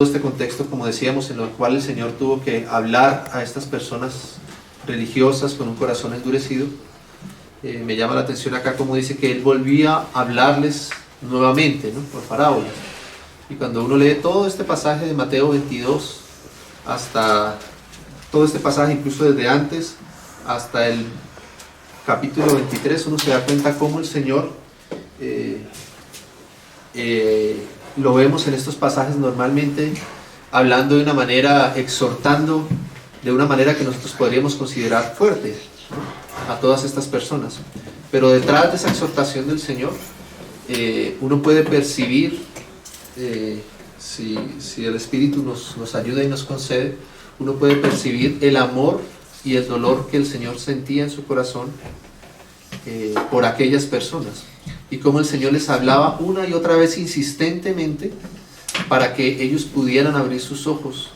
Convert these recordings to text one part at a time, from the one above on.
este contexto, como decíamos, en el cual el Señor tuvo que hablar a estas personas religiosas con un corazón endurecido, me llama la atención acá como dice que Él volvía a hablarles nuevamente, ¿no?, por parábolas. Y cuando uno lee todo este pasaje de Mateo 22, hasta todo este pasaje, incluso desde antes hasta el capítulo 23, uno se da cuenta cómo el Señor lo vemos en estos pasajes normalmente hablando de una manera, exhortando de una manera que nosotros podríamos considerar fuerte, ¿no?, a todas estas personas. Pero detrás de esa exhortación del Señor, uno puede percibir, si el Espíritu nos ayuda y nos concede, uno puede percibir el amor y el dolor que el Señor sentía en su corazón por aquellas personas, y cómo el Señor les hablaba una y otra vez insistentemente para que ellos pudieran abrir sus ojos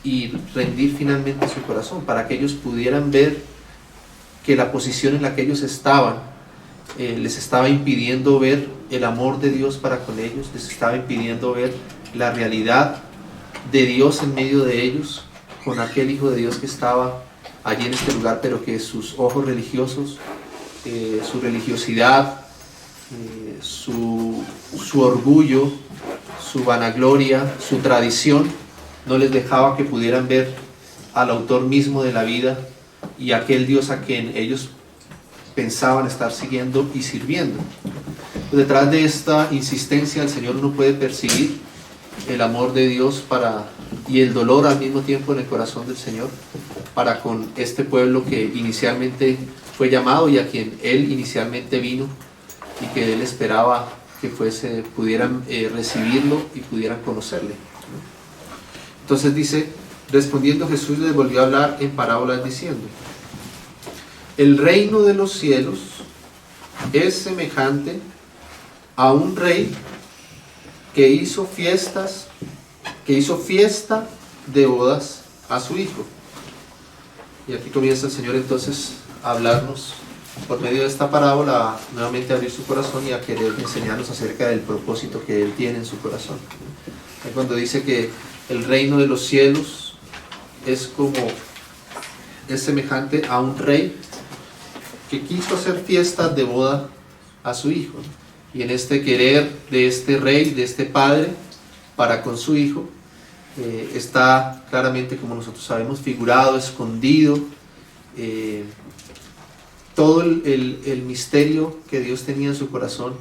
y rendir finalmente su corazón, para que ellos pudieran ver que la posición en la que ellos estaban les estaba impidiendo ver el amor de Dios para con ellos, les estaba impidiendo ver la realidad de Dios en medio de ellos, con aquel Hijo de Dios que estaba allí en este lugar, pero que sus ojos religiosos, su religiosidad, su orgullo, su vanagloria, su tradición, no les dejaba que pudieran ver al autor mismo de la vida y aquel Dios a quien ellos pensaban estar siguiendo y sirviendo. Detrás de esta insistencia del Señor uno puede percibir el amor de Dios y el dolor al mismo tiempo en el corazón del Señor para con este pueblo que inicialmente fue llamado y a quien Él inicialmente vino, y que Él esperaba que pudieran recibirlo y pudieran conocerle. Entonces dice, respondiendo Jesús les volvió a hablar en parábolas diciendo: el reino de los cielos es semejante a un rey que hizo fiesta de bodas a su hijo. Y aquí comienza el Señor entonces a hablarnos por medio de esta parábola, nuevamente a abrir su corazón y a querer enseñarnos acerca del propósito que Él tiene en su corazón. Es cuando dice que el reino de los cielos es semejante a un rey que quiso hacer fiesta de boda a su hijo. Y en este querer de este rey, de este padre, para con su hijo, está claramente, como nosotros sabemos, figurado, escondido, todo el misterio que Dios tenía en su corazón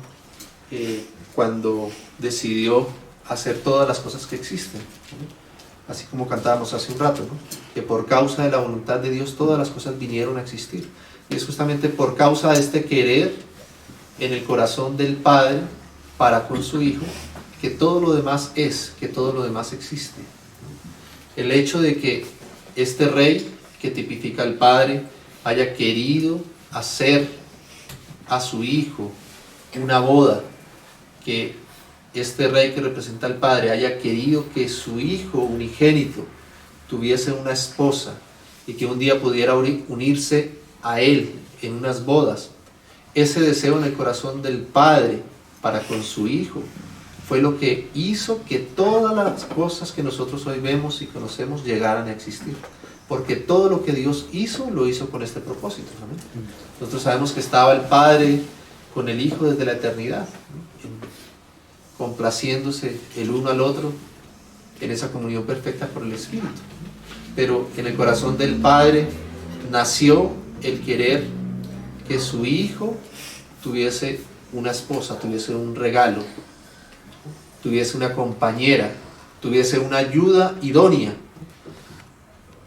cuando decidió hacer todas las cosas que existen, ¿no? Así como cantábamos hace un rato, ¿no?, que por causa de la voluntad de Dios todas las cosas vinieron a existir. Y es justamente por causa de este querer en el corazón del Padre para con su Hijo que todo lo demás que todo lo demás existe. El hecho de que este rey, que tipifica al Padre, haya querido hacer a su hijo una boda, que este rey que representa al Padre haya querido que su hijo unigénito tuviese una esposa y que un día pudiera unirse a él en unas bodas, ese deseo en el corazón del Padre para con su hijo fue lo que hizo que todas las cosas que nosotros hoy vemos y conocemos llegaran a existir. Porque todo lo que Dios hizo, lo hizo con este propósito, ¿no? Nosotros sabemos que estaba el Padre con el Hijo desde la eternidad, ¿no?, complaciéndose el uno al otro en esa comunión perfecta por el Espíritu. Pero en el corazón del Padre nació el querer que su Hijo tuviese una esposa, tuviese un regalo, tuviese una compañera, tuviese una ayuda idónea.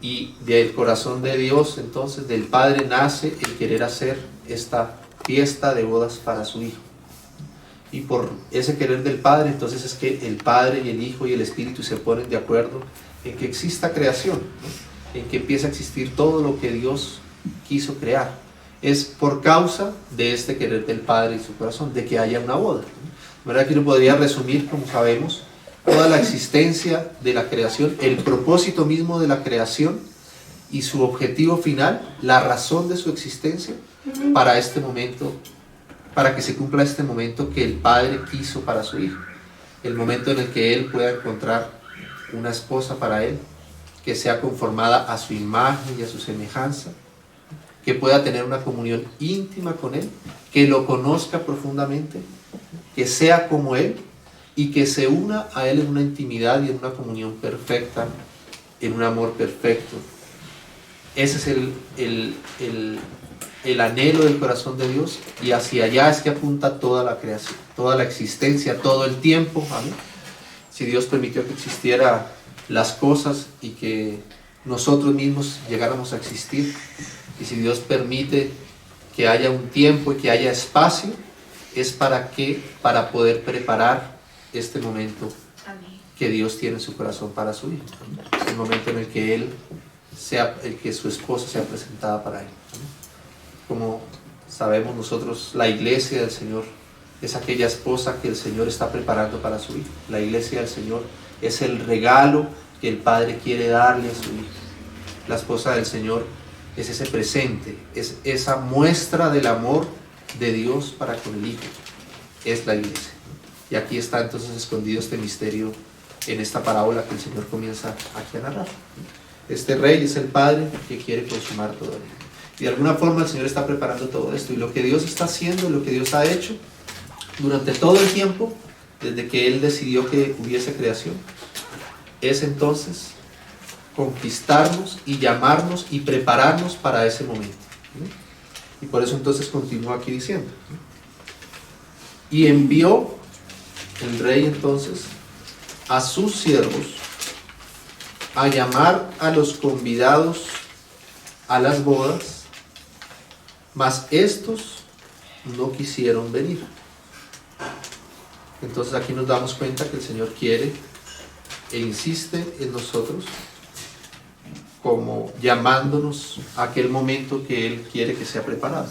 Y del corazón de Dios, entonces, del Padre, nace el querer hacer esta fiesta de bodas para su Hijo. Y por ese querer del Padre, entonces es que el Padre y el Hijo y el Espíritu se ponen de acuerdo en que exista creación, ¿no?, en que empiece a existir todo lo que Dios quiso crear. Es por causa de este querer del Padre y su corazón, de que haya una boda, ¿no? ¿Verdad que uno podría resumir, como sabemos, toda la existencia de la creación, el propósito mismo de la creación y su objetivo final, la razón de su existencia para este momento, para que se cumpla este momento que el Padre quiso para su Hijo, el momento en el que Él pueda encontrar una esposa para él, que sea conformada a su imagen y a su semejanza, que pueda tener una comunión íntima con él, que lo conozca profundamente, que sea como él y que se una a él en una intimidad y en una comunión perfecta, en un amor perfecto. Ese es el anhelo del corazón de Dios, y hacia allá es que apunta toda la creación, toda la existencia, todo el tiempo. ¿Amén? Si Dios permitió que existieran las cosas y que nosotros mismos llegáramos a existir, y si Dios permite que haya un tiempo y que haya espacio, es para poder preparar este momento que Dios tiene en su corazón para su hijo. Es el momento en el que su esposa sea presentada para él. Como sabemos nosotros, la iglesia del Señor es aquella esposa que el Señor está preparando para su hijo. La iglesia del Señor es el regalo que el Padre quiere darle a su hijo. La esposa del Señor es ese presente, es esa muestra del amor de Dios para con el hijo. Es la iglesia. Y aquí está entonces escondido este misterio en esta parábola que el Señor comienza aquí a narrar. Este rey es el Padre que quiere consumar todo ello. Y de alguna forma el Señor está preparando todo esto. Y lo que Dios está haciendo, lo que Dios ha hecho durante todo el tiempo, desde que Él decidió que hubiese creación, es entonces conquistarnos y llamarnos y prepararnos para ese momento. Y por eso entonces continúa aquí diciendo. Y envió el rey entonces a sus siervos a llamar a los convidados a las bodas, mas estos no quisieron venir. Entonces aquí nos damos cuenta que el Señor quiere e insiste en nosotros, como llamándonos a aquel momento que Él quiere que sea preparado.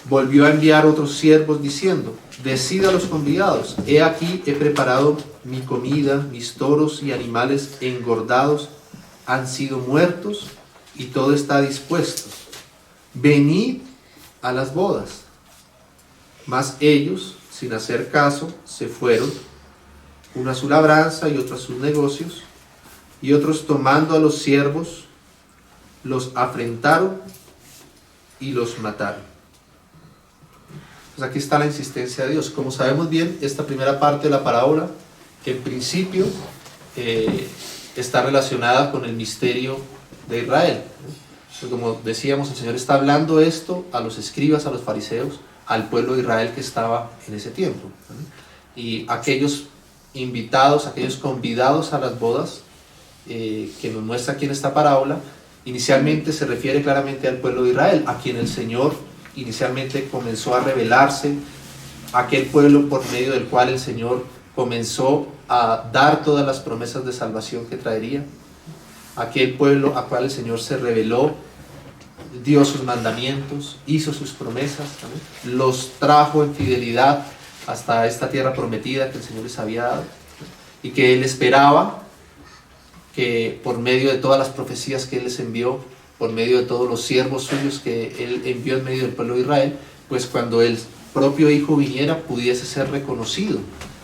Volvió a enviar otros siervos diciendo: decid a los convidados, he aquí he preparado mi comida, mis toros y animales engordados han sido muertos y todo está dispuesto. Venid a las bodas. Mas ellos, sin hacer caso, se fueron, uno a su labranza y otro a sus negocios, y otros tomando a los siervos, los afrentaron y los mataron. Pues aquí está la insistencia de Dios. Como sabemos bien, esta primera parte de la parábola, en principio, está relacionada con el misterio de Israel. Pues como decíamos, el Señor está hablando esto a los escribas, a los fariseos, al pueblo de Israel que estaba en ese tiempo. Y aquellos invitados, aquellos convidados a las bodas, que nos muestra aquí en esta parábola, inicialmente se refiere claramente al pueblo de Israel, a quien el Señor inicialmente comenzó a revelarse, aquel pueblo por medio del cual el Señor comenzó a dar todas las promesas de salvación que traería, aquel pueblo al cual el Señor se reveló, dio sus mandamientos, hizo sus promesas, ¿no? Los trajo en fidelidad hasta esta tierra prometida que el Señor les había dado, y que Él esperaba que por medio de todas las profecías que Él les envió, por medio de todos los siervos suyos que Él envió en medio del pueblo de Israel, pues cuando el propio Hijo viniera pudiese ser reconocido,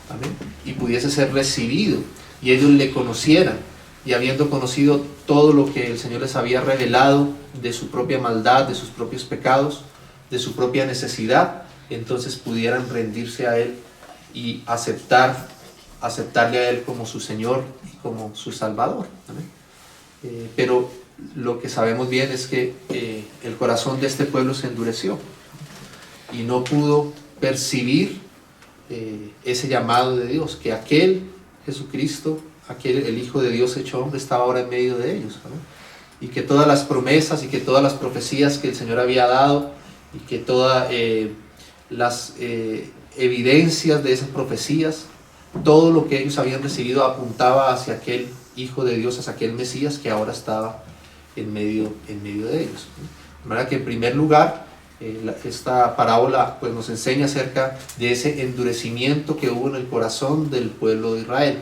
¿amén? Y pudiese ser recibido, y ellos le conocieran, y habiendo conocido todo lo que el Señor les había revelado de su propia maldad, de sus propios pecados, de su propia necesidad, entonces pudieran rendirse a Él y aceptarle a Él como su Señor y como su Salvador. ¿Amén? Pero lo que sabemos bien es que el corazón de este pueblo se endureció y no pudo percibir ese llamado de Dios, que aquel Jesucristo, el Hijo de Dios hecho hombre, estaba ahora en medio de ellos, ¿no? Y que todas las promesas y que todas las profecías que el Señor había dado y que todas las evidencias de esas profecías, todo lo que ellos habían recibido apuntaba hacia aquel Hijo de Dios, hacia aquel Mesías que ahora estaba en medio de ellos. De manera que en primer lugar, esta parábola pues nos enseña acerca de ese endurecimiento que hubo en el corazón del pueblo de Israel,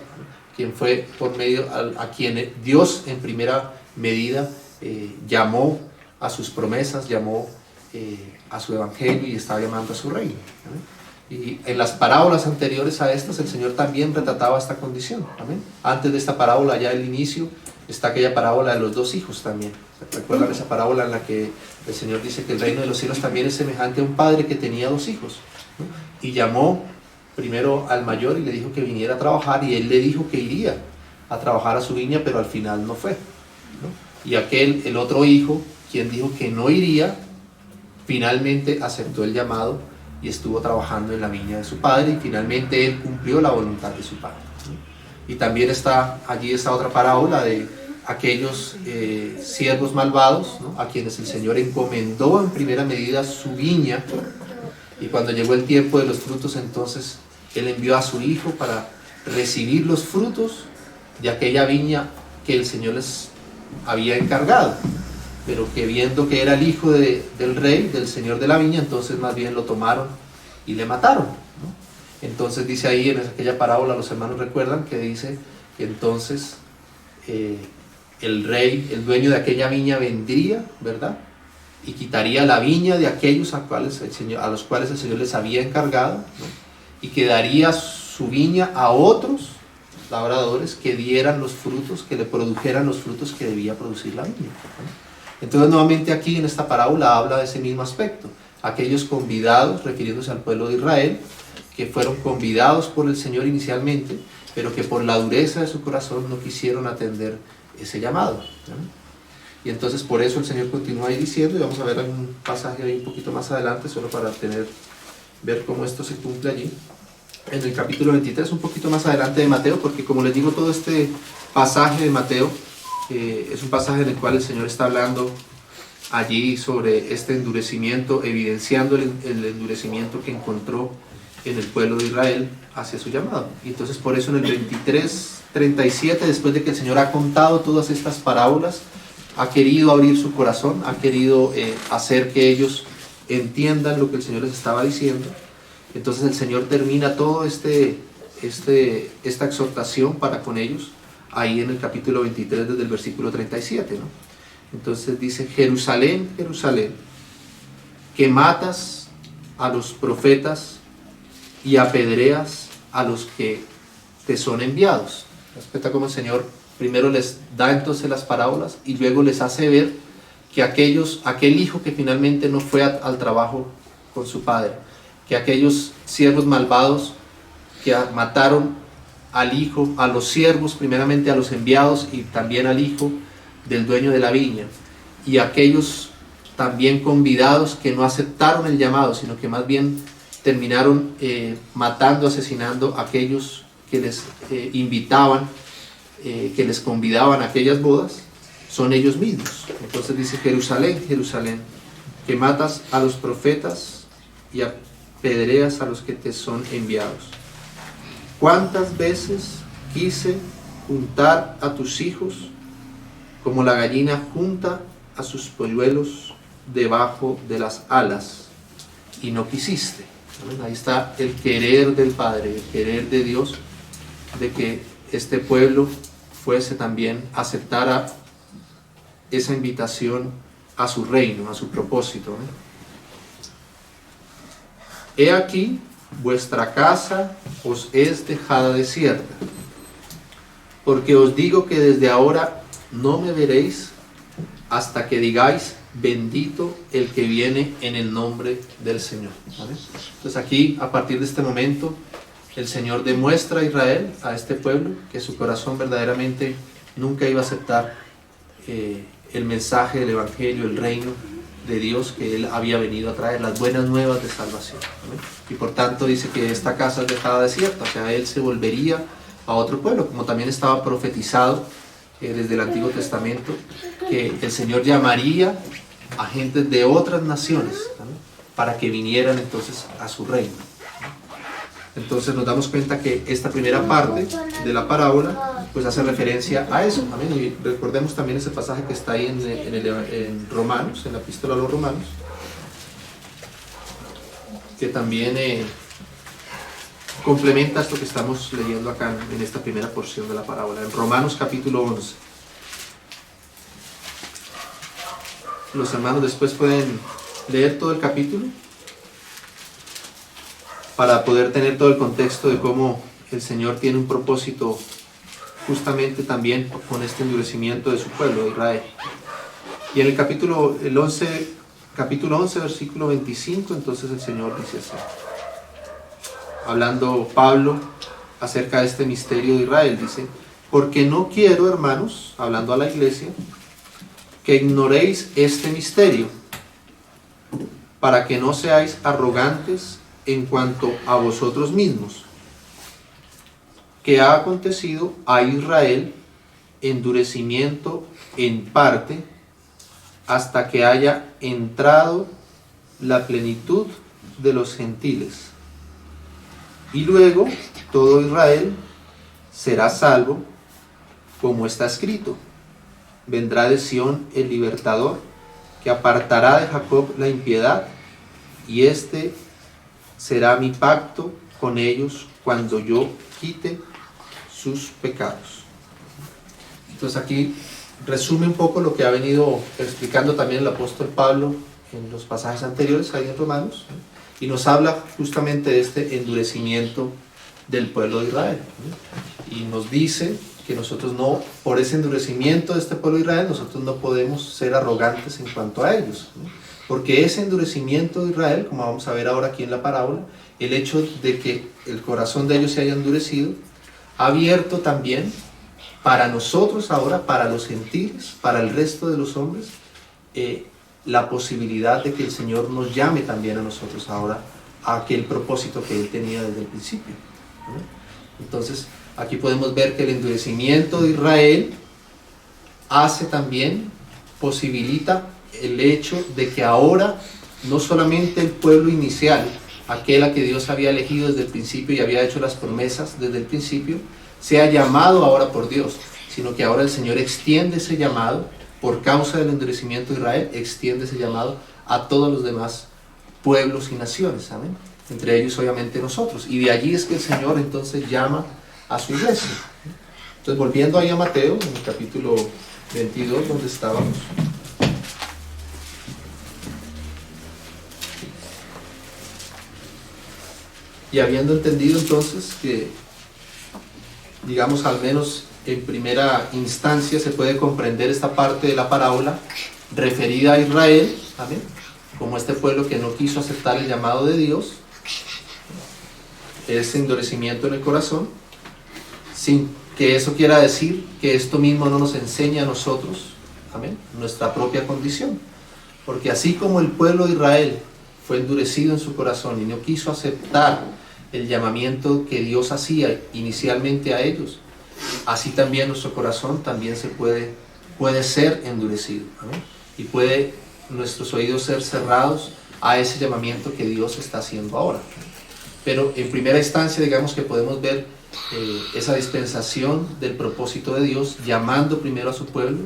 quien fue por medio a quien Dios en primera medida llamó a sus promesas, llamó a su evangelio y estaba llamando a su reino. Y en las parábolas anteriores a estas, el Señor también retrataba esta condición. Amén. Antes de esta parábola, ya el inicio, está aquella parábola de los 2 hijos también. ¿Recuerdan esa parábola en la que el Señor dice que el reino de los cielos también es semejante a un padre que tenía 2 hijos, ¿no? Y llamó primero al mayor y le dijo que viniera a trabajar, y él le dijo que iría a trabajar a su viña, pero al final no fue, ¿no? Y el otro hijo, quien dijo que no iría, finalmente aceptó el llamado y estuvo trabajando en la viña de su padre, y finalmente él cumplió la voluntad de su padre, ¿no? Y también está allí esta otra parábola de aquellos siervos malvados, ¿no? A quienes el Señor encomendó en primera medida su viña, y cuando llegó el tiempo de los frutos, entonces él envió a su hijo para recibir los frutos de aquella viña que el Señor les había encargado, pero que viendo que era el hijo del rey, del señor de la viña, entonces más bien lo tomaron y le mataron, ¿no? Entonces dice ahí en aquella parábola, los hermanos recuerdan que dice que entonces el rey, el dueño de aquella viña, vendría, ¿verdad? Y quitaría la viña de aquellos a los cuales el Señor les había encargado, ¿no? Y que daría su viña a otros labradores que dieran los frutos, que le produjeran los frutos que debía producir la viña, ¿no? Entonces nuevamente aquí en esta parábola habla de ese mismo aspecto. Aquellos convidados, refiriéndose al pueblo de Israel, que fueron convidados por el Señor inicialmente, pero que por la dureza de su corazón no quisieron atender ese llamado, ¿no? Y entonces por eso el Señor continúa ahí diciendo, y vamos a ver un pasaje ahí un poquito más adelante, solo para ver cómo esto se cumple allí, en el capítulo 23, un poquito más adelante de Mateo, porque como les digo, todo este pasaje de Mateo es un pasaje en el cual el Señor está hablando allí sobre este endurecimiento, evidenciando el endurecimiento que encontró en el pueblo de Israel hacia su llamado. Y entonces por eso en el 23:37, después de que el Señor ha contado todas estas parábolas, ha querido abrir su corazón, ha querido hacer que ellos entiendan lo que el Señor les estaba diciendo. Entonces el Señor termina todo esta exhortación para con ellos ahí en el capítulo 23, desde el versículo 37, ¿no? Entonces dice: Jerusalén, Jerusalén, que matas a los profetas y apedreas a los que te son enviados. Respeta como el Señor primero les da entonces las parábolas y luego les hace ver que aquel hijo que finalmente no fue al trabajo con su padre, que aquellos siervos malvados que mataron al hijo, a los siervos, primeramente a los enviados y también al hijo del dueño de la viña, y aquellos también convidados que no aceptaron el llamado, sino que más bien terminaron matando, asesinando a aquellos que les invitaban, que les convidaban a aquellas bodas, son ellos mismos. Entonces dice: Jerusalén, Jerusalén, que matas a los profetas y apedreas a los que te son enviados. ¿Cuántas veces quise juntar a tus hijos como la gallina junta a sus polluelos debajo de las alas, y no quisiste? Ahí está el querer del Padre, el querer de Dios, de que este pueblo también aceptara esa invitación a su reino, a su propósito, ¿no? He aquí, vuestra casa os es dejada desierta, porque os digo que desde ahora no me veréis hasta que digáis: bendito el que viene en el nombre del Señor. ¿Vale? Entonces aquí, a partir de este momento, el Señor demuestra a Israel, a este pueblo, que su corazón verdaderamente nunca iba a aceptar el mensaje del Evangelio, el reino de Dios que Él había venido a traer, las buenas nuevas de salvación, ¿vale? Y por tanto dice que esta casa es dejada desierta, o sea, Él se volvería a otro pueblo, como también estaba profetizado desde el Antiguo Testamento, que el Señor llamaría a gentes de otras naciones, ¿vale? Para que vinieran entonces a su reino. Entonces nos damos cuenta que esta primera parte de la parábola pues hace referencia a eso. ¿Amén? Y recordemos también ese pasaje que está ahí en Romanos, en la epístola a los Romanos, que también complementa esto que estamos leyendo acá en esta primera porción de la parábola, en Romanos capítulo 11. Los hermanos después pueden leer todo el capítulo. para poder tener todo el contexto de cómo el Señor tiene un propósito justamente también con este endurecimiento de su pueblo, de Israel. Y en el capítulo 11, versículo 25, entonces el Señor dice así, hablando Pablo acerca de este misterio de Israel, dice: porque no quiero, hermanos, hablando a la iglesia, que ignoréis este misterio, para que no seáis arrogantes en cuanto a vosotros mismos, que ha acontecido a Israel endurecimiento en parte, hasta que haya entrado la plenitud de los gentiles. Y luego todo Israel será salvo, como está escrito: vendrá de Sión el libertador, que apartará de Jacob la impiedad, y este será mi pacto con ellos cuando yo quite sus pecados. Entonces aquí resume un poco lo que ha venido explicando también el apóstol Pablo en los pasajes anteriores, ahí en Romanos, y nos habla justamente de este endurecimiento del pueblo de Israel. Y nos dice que nosotros no, por ese endurecimiento de este pueblo de Israel, nosotros no podemos ser arrogantes en cuanto a ellos, porque ese endurecimiento de Israel, como vamos a ver ahora aquí en la parábola, el hecho de que el corazón de ellos se haya endurecido, ha abierto también para nosotros ahora, para los gentiles, para el resto de los hombres, la posibilidad de que el Señor nos llame también a nosotros ahora a aquel propósito que Él tenía desde el principio. Entonces, aquí podemos ver que el endurecimiento de Israel hace también, posibilita el hecho de que ahora no solamente el pueblo inicial, aquel a que Dios había elegido desde el principio y había hecho las promesas desde el principio, sea llamado ahora por Dios, sino que ahora el Señor extiende ese llamado, por causa del endurecimiento de Israel, extiende ese llamado a todos los demás pueblos y naciones, ¿amén? Entre ellos obviamente nosotros, y de allí es que el Señor entonces llama a su iglesia. Entonces, volviendo ahí a Mateo, en el capítulo 22, donde estábamos, y habiendo entendido entonces que, digamos, al menos en primera instancia se puede comprender esta parte de la parábola referida a Israel, ¿amén?, como este pueblo que no quiso aceptar el llamado de Dios, ese endurecimiento en el corazón, sin que eso quiera decir que esto mismo no nos enseña a nosotros, ¿amén?, nuestra propia condición, porque así como el pueblo de Israel fue endurecido en su corazón y no quiso aceptar el llamamiento que Dios hacía inicialmente a ellos, así también nuestro corazón también puede ser endurecido, ¿amén?, y puede nuestros oídos ser cerrados a ese llamamiento que Dios está haciendo ahora. Pero en primera instancia, digamos que podemos ver esa dispensación del propósito de Dios, llamando primero a su pueblo,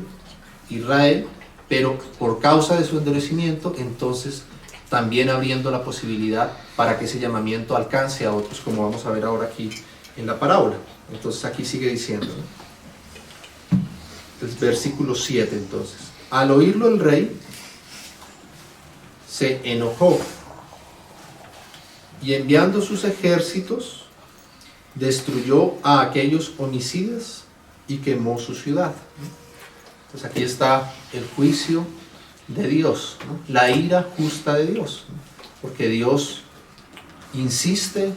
Israel, pero por causa de su endurecimiento, entonces también abriendo la posibilidad para que ese llamamiento alcance a otros, como vamos a ver ahora aquí en la parábola. Entonces aquí sigue diciendo, ¿no? Entonces, versículo 7, entonces: al oírlo el rey se enojó, y enviando sus ejércitos destruyó a aquellos homicidas y quemó su ciudad. Entonces aquí está el juicio de Dios, ¿no?, la ira justa de Dios, ¿no?, porque Dios insiste,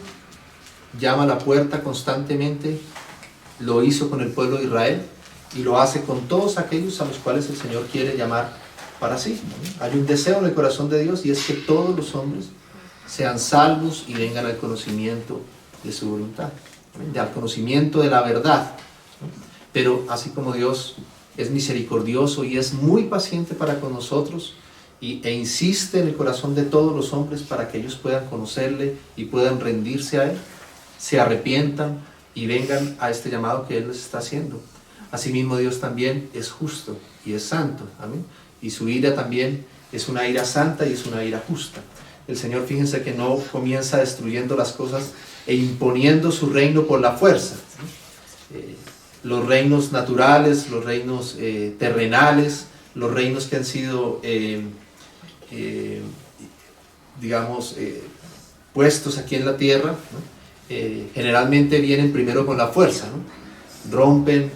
llama a la puerta constantemente, lo hizo con el pueblo de Israel y lo hace con todos aquellos a los cuales el Señor quiere llamar para sí, ¿no? Hay un deseo en el corazón de Dios, y es que todos los hombres sean salvos y vengan al conocimiento de su voluntad, ¿no?, al conocimiento de la verdad, ¿no? Pero así como Dios es misericordioso y es muy paciente para con nosotros, e insiste en el corazón de todos los hombres para que ellos puedan conocerle y puedan rendirse a Él, se arrepientan y vengan a este llamado que Él les está haciendo. Asimismo, Dios también es justo y es santo, ¿amén?, y su ira también es una ira santa y es una ira justa. El Señor, fíjense que no comienza destruyendo las cosas e imponiendo su reino por la fuerza, ¿no? Los reinos naturales, los reinos terrenales, los reinos que han sido, digamos, puestos aquí en la tierra, ¿no? Generalmente vienen primero con la fuerza, ¿no? Rompen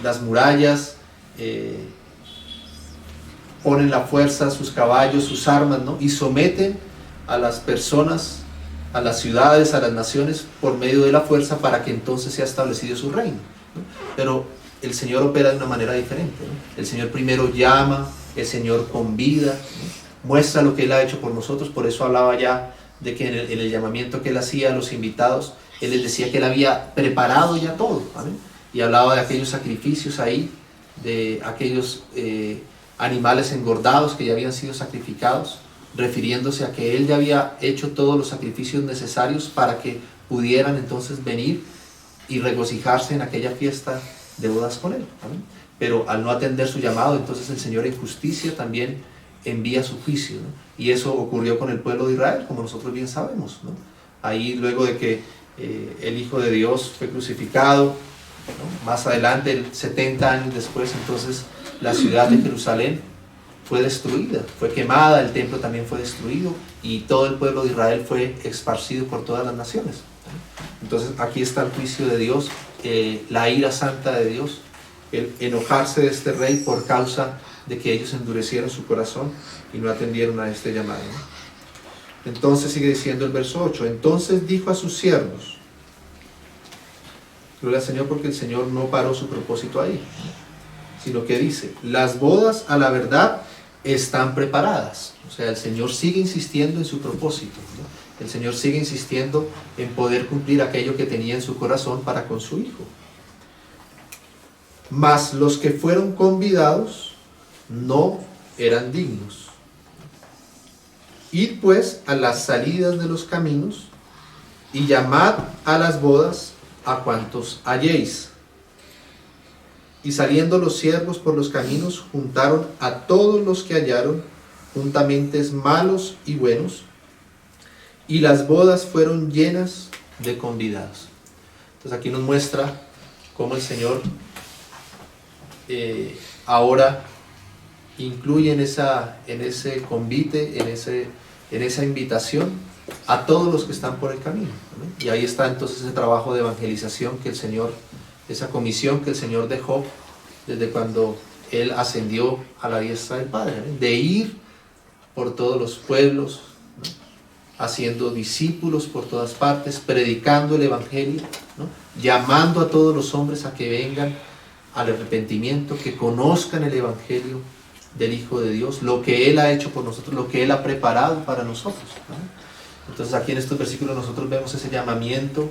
las murallas, ponen la fuerza, sus caballos, sus armas, ¿no? Y someten a las personas, a las ciudades, a las naciones por medio de la fuerza para que entonces sea establecido su reino, ¿no? Pero el Señor opera de una manera diferente, ¿no? El Señor primero llama, el Señor convida, ¿no? Muestra lo que Él ha hecho por nosotros. Por eso hablaba ya de que en el llamamiento que Él hacía a los invitados, Él les decía que Él había preparado ya todo, ¿vale? Y hablaba de aquellos sacrificios ahí, de aquellos animales engordados que ya habían sido sacrificados, refiriéndose a que Él ya había hecho todos los sacrificios necesarios para que pudieran entonces venir y regocijarse en aquella fiesta de bodas con Él, ¿vale? Pero al no atender su llamado, entonces el Señor en justicia también envía su juicio, ¿no? Y eso ocurrió con el pueblo de Israel, como nosotros bien sabemos, ¿no? Ahí luego de que el Hijo de Dios fue crucificado, ¿no? Más adelante, 70 años después, entonces la ciudad de Jerusalén fue destruida, fue quemada, el templo también fue destruido y todo el pueblo de Israel fue esparcido por todas las naciones. Entonces aquí está el juicio de Dios, la ira santa de Dios, el enojarse de este rey por causa de que ellos endurecieron su corazón y no atendieron a este llamado, ¿no? Entonces sigue diciendo el verso 8, entonces dijo a sus siervos, gloria al Señor, porque el Señor no paró su propósito ahí, sino que dice, las bodas a la verdad están preparadas. O sea, el Señor sigue insistiendo en su propósito, ¿no? El Señor sigue insistiendo en poder cumplir aquello que tenía en su corazón para con su Hijo. Mas los que fueron convidados no eran dignos. Id pues a las salidas de los caminos y llamad a las bodas a cuantos halléis. Y saliendo los siervos por los caminos, juntaron a todos los que hallaron, juntamente malos y buenos, y las bodas fueron llenas de convidados. Entonces aquí nos muestra cómo el Señor ahora incluye en ese convite, en esa invitación a todos los que están por el camino, ¿no? Y ahí está entonces ese trabajo de evangelización que el Señor, esa comisión que el Señor dejó desde cuando Él ascendió a la diestra del Padre, ¿no? De ir por todos los pueblos, ¿no? Haciendo discípulos por todas partes, predicando el Evangelio, ¿no? Llamando a todos los hombres a que vengan al arrepentimiento, que conozcan el Evangelio del Hijo de Dios, lo que Él ha hecho por nosotros, lo que Él ha preparado para nosotros, ¿no? Entonces aquí en estos versículos nosotros vemos ese llamamiento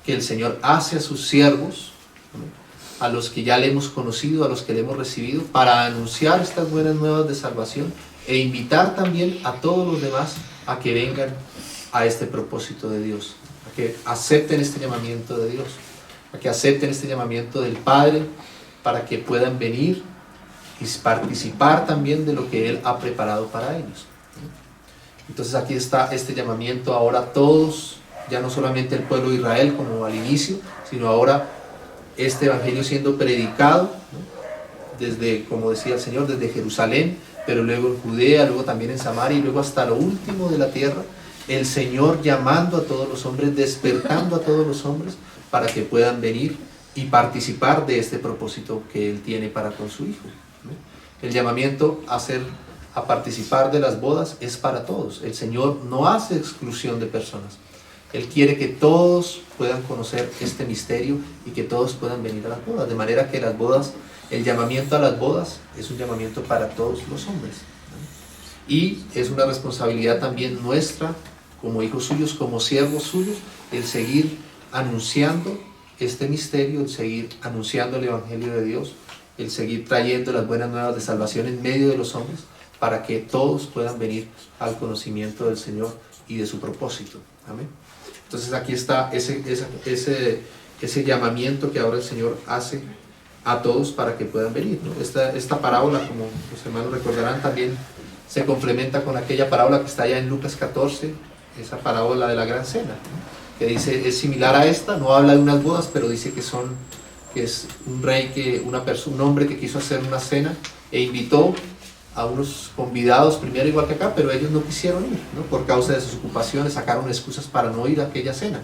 que el Señor hace a sus siervos, ¿no? A los que ya le hemos conocido, a los que le hemos recibido, para anunciar estas buenas nuevas de salvación e invitar también a todos los demás a que vengan a este propósito de Dios, a que acepten este llamamiento de Dios, a que acepten este llamamiento del Padre para que puedan venir y participar también de lo que Él ha preparado para ellos. Entonces aquí está este llamamiento ahora a todos, ya no solamente el pueblo de Israel como al inicio, sino ahora este evangelio siendo predicado, ¿no? Desde, como decía el Señor, desde Jerusalén, pero luego en Judea, luego también en Samaria y luego hasta lo último de la tierra, el Señor llamando a todos los hombres, despertando a todos los hombres para que puedan venir y participar de este propósito que Él tiene para con su Hijo, ¿no? El llamamiento a participar de las bodas es para todos. El Señor no hace exclusión de personas. Él quiere que todos puedan conocer este misterio y que todos puedan venir a las bodas. De manera que las bodas, el llamamiento a las bodas es un llamamiento para todos los hombres, ¿no? Y es una responsabilidad también nuestra como hijos suyos, como siervos suyos, el seguir anunciando este misterio, el seguir anunciando el Evangelio de Dios, el seguir trayendo las buenas nuevas de salvación en medio de los hombres, para que todos puedan venir al conocimiento del Señor y de su propósito. Amén. Entonces aquí está ese llamamiento que ahora el Señor hace a todos para que puedan venir, ¿no? Esta parábola, como los hermanos recordarán, también se complementa con aquella parábola que está allá en Lucas 14, esa parábola de la gran cena, ¿no? Que dice, es similar a esta, no habla de unas bodas, pero dice que es un rey, un hombre que quiso hacer una cena e invitó a unos convidados primero igual que acá, pero ellos no quisieron ir, ¿no? Por causa de sus ocupaciones sacaron excusas para no ir a aquella cena,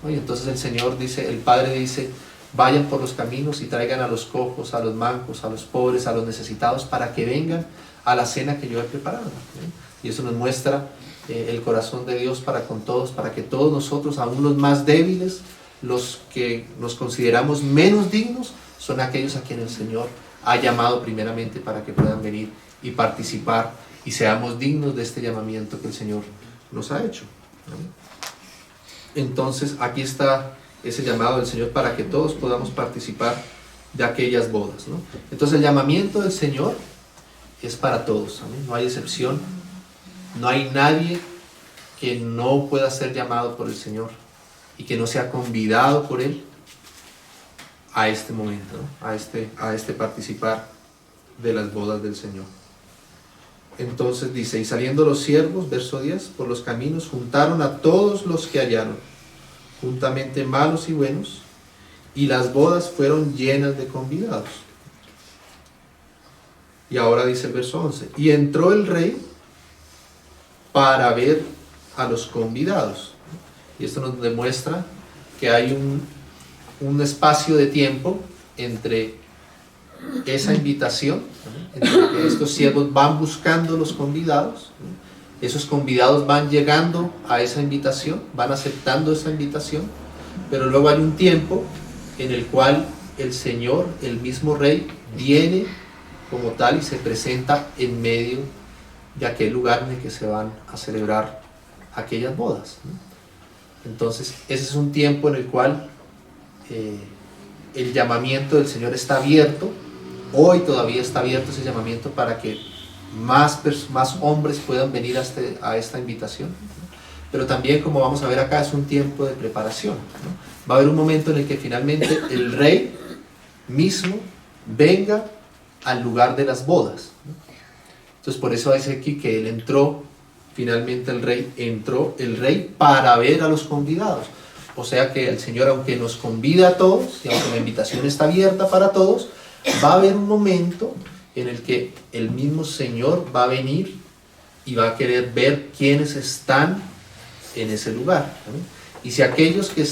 ¿no? Y entonces el Señor dice, el Padre dice, vayan por los caminos y traigan a los cojos, a los mancos, a los pobres, a los necesitados, para que vengan a la cena que yo he preparado, ¿no? Y eso nos muestra el corazón de Dios para con todos, para que todos nosotros, aún los más débiles, los que nos consideramos menos dignos, son aquellos a quienes el Señor ha llamado primeramente para que puedan venir y participar y seamos dignos de este llamamiento que el Señor nos ha hecho, ¿no? Entonces aquí está ese llamado del Señor para que todos podamos participar de aquellas bodas, ¿no? Entonces el llamamiento del Señor es para todos, ¿no? No hay excepción, no hay nadie que no pueda ser llamado por el Señor y que no sea convidado por Él a este momento, ¿no? a este participar de las bodas del Señor. Entonces dice, y saliendo los siervos, verso 10, por los caminos juntaron a todos los que hallaron, juntamente malos y buenos, y las bodas fueron llenas de convidados. Y ahora dice el verso 11, y entró el rey para ver a los convidados. Y esto nos demuestra que hay un espacio de tiempo entre esa invitación, entre que estos siervos van buscando los convidados, esos convidados van llegando a esa invitación, van aceptando esa invitación, pero luego hay un tiempo en el cual el Señor, el mismo Rey, viene como tal y se presenta en medio de aquel lugar en el que se van a celebrar aquellas bodas, ¿no? Entonces ese es un tiempo en el cual el llamamiento del Señor está abierto. Hoy todavía está abierto ese llamamiento para que más hombres puedan venir a esta invitación, ¿no? Pero también, como vamos a ver acá, es un tiempo de preparación, ¿no? Va a haber un momento en el que finalmente el Rey mismo venga al lugar de las bodas, ¿no? Entonces por eso dice aquí que Él entró, finalmente entró el Rey para ver a los convidados. O sea que el Señor, aunque nos convida a todos, y aunque la invitación está abierta para todos, va a haber un momento en el que el mismo Señor va a venir y va a querer ver quiénes están en ese lugar, ¿no? Y si aquellos que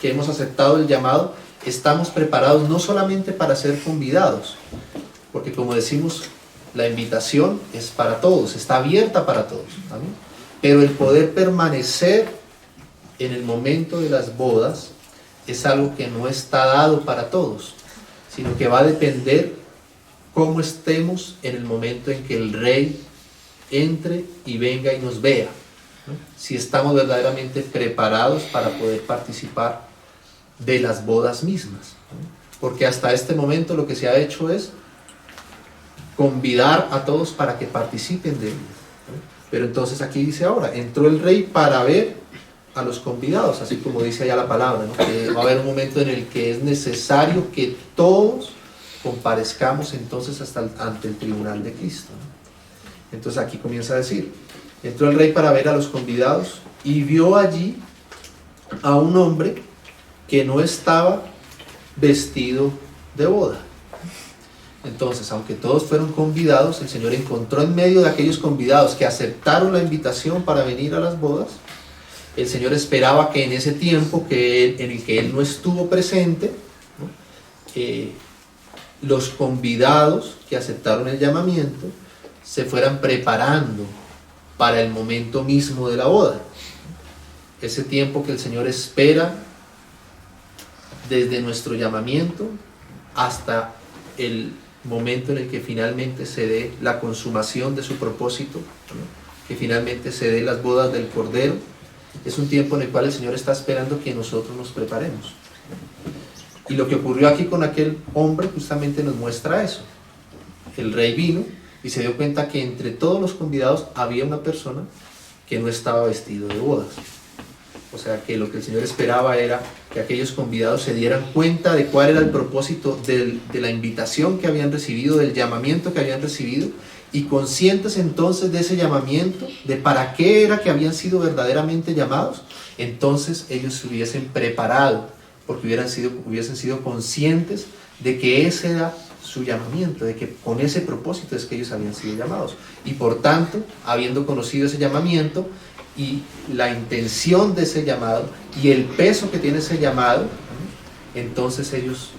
hemos aceptado el llamado, estamos preparados no solamente para ser convidados, porque como decimos, la invitación es para todos, está abierta para todos, ¿no? Pero el poder permanecer en el momento de las bodas es algo que no está dado para todos, sino que va a depender cómo estemos en el momento en que el Rey entre y venga y nos vea, ¿no? Si estamos verdaderamente preparados para poder participar de las bodas mismas, ¿no? Porque hasta este momento lo que se ha hecho es convidar a todos para que participen de ello, ¿no? Pero entonces aquí dice ahora, entró el Rey para ver a los convidados, así como dice allá la palabra, ¿no? Que va a haber un momento en el que es necesario que todos comparezcamos entonces ante el tribunal de Cristo, ¿no? Entonces aquí comienza a decir, entró el Rey para ver a los convidados y vio allí a un hombre que no estaba vestido de boda. Entonces, aunque todos fueron convidados, el Señor encontró en medio de aquellos convidados que aceptaron la invitación para venir a las bodas. El Señor esperaba que en ese tiempo en el que Él no estuvo presente, ¿no? Los convidados que aceptaron el llamamiento se fueran preparando para el momento mismo de la boda. Ese tiempo que el Señor espera desde nuestro llamamiento hasta el momento en el que finalmente se dé la consumación de su propósito, ¿no? Que finalmente se dé las bodas del Cordero. Es un tiempo en el cual el Señor está esperando que nosotros nos preparemos. Y lo que ocurrió aquí con aquel hombre justamente nos muestra eso. El Rey vino y se dio cuenta que entre todos los convidados había una persona que no estaba vestido de bodas. O sea que lo que el Señor esperaba era que aquellos convidados se dieran cuenta de cuál era el propósito de la invitación que habían recibido, del llamamiento que habían recibido, y conscientes entonces de ese llamamiento, de para qué era que habían sido verdaderamente llamados, entonces ellos se hubiesen preparado, porque hubiesen sido conscientes de que ese era su llamamiento, de que con ese propósito es que ellos habían sido llamados. Y por tanto, habiendo conocido ese llamamiento y la intención de ese llamado y el peso que tiene ese llamado, entonces ellos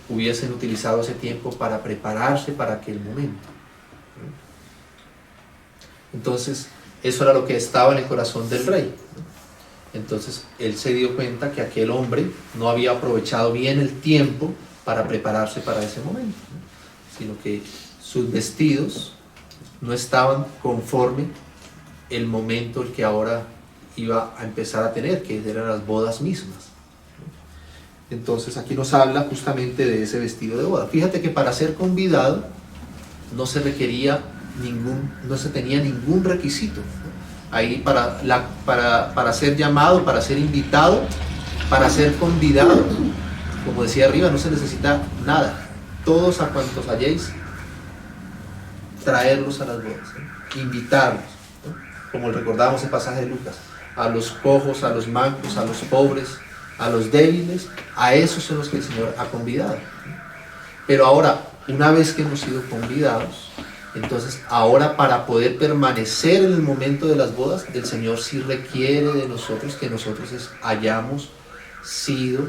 hubiesen utilizado ese tiempo para prepararse para aquel momento. Entonces, eso era lo que estaba en el corazón del rey. Entonces, él se dio cuenta que aquel hombre no había aprovechado bien el tiempo para prepararse para ese momento, sino que sus vestidos no estaban conforme el momento el que ahora iba a empezar a tener, que eran las bodas mismas. Entonces aquí nos habla justamente de ese vestido de boda. Fíjate que para ser convidado no se requería no se tenía ningún requisito. Ahí para ser llamado, para ser invitado, para ser convidado, como decía arriba, no se necesita nada. Todos a cuantos halléis, traerlos a las bodas, invitarlos, ¿no? Como recordábamos el pasaje de Lucas, a los cojos, a los mancos, a los pobres, a los débiles, a esos son los que el Señor ha convidado. Pero ahora, una vez que hemos sido convidados, entonces ahora para poder permanecer en el momento de las bodas, el Señor sí requiere de nosotros que nosotros hayamos sido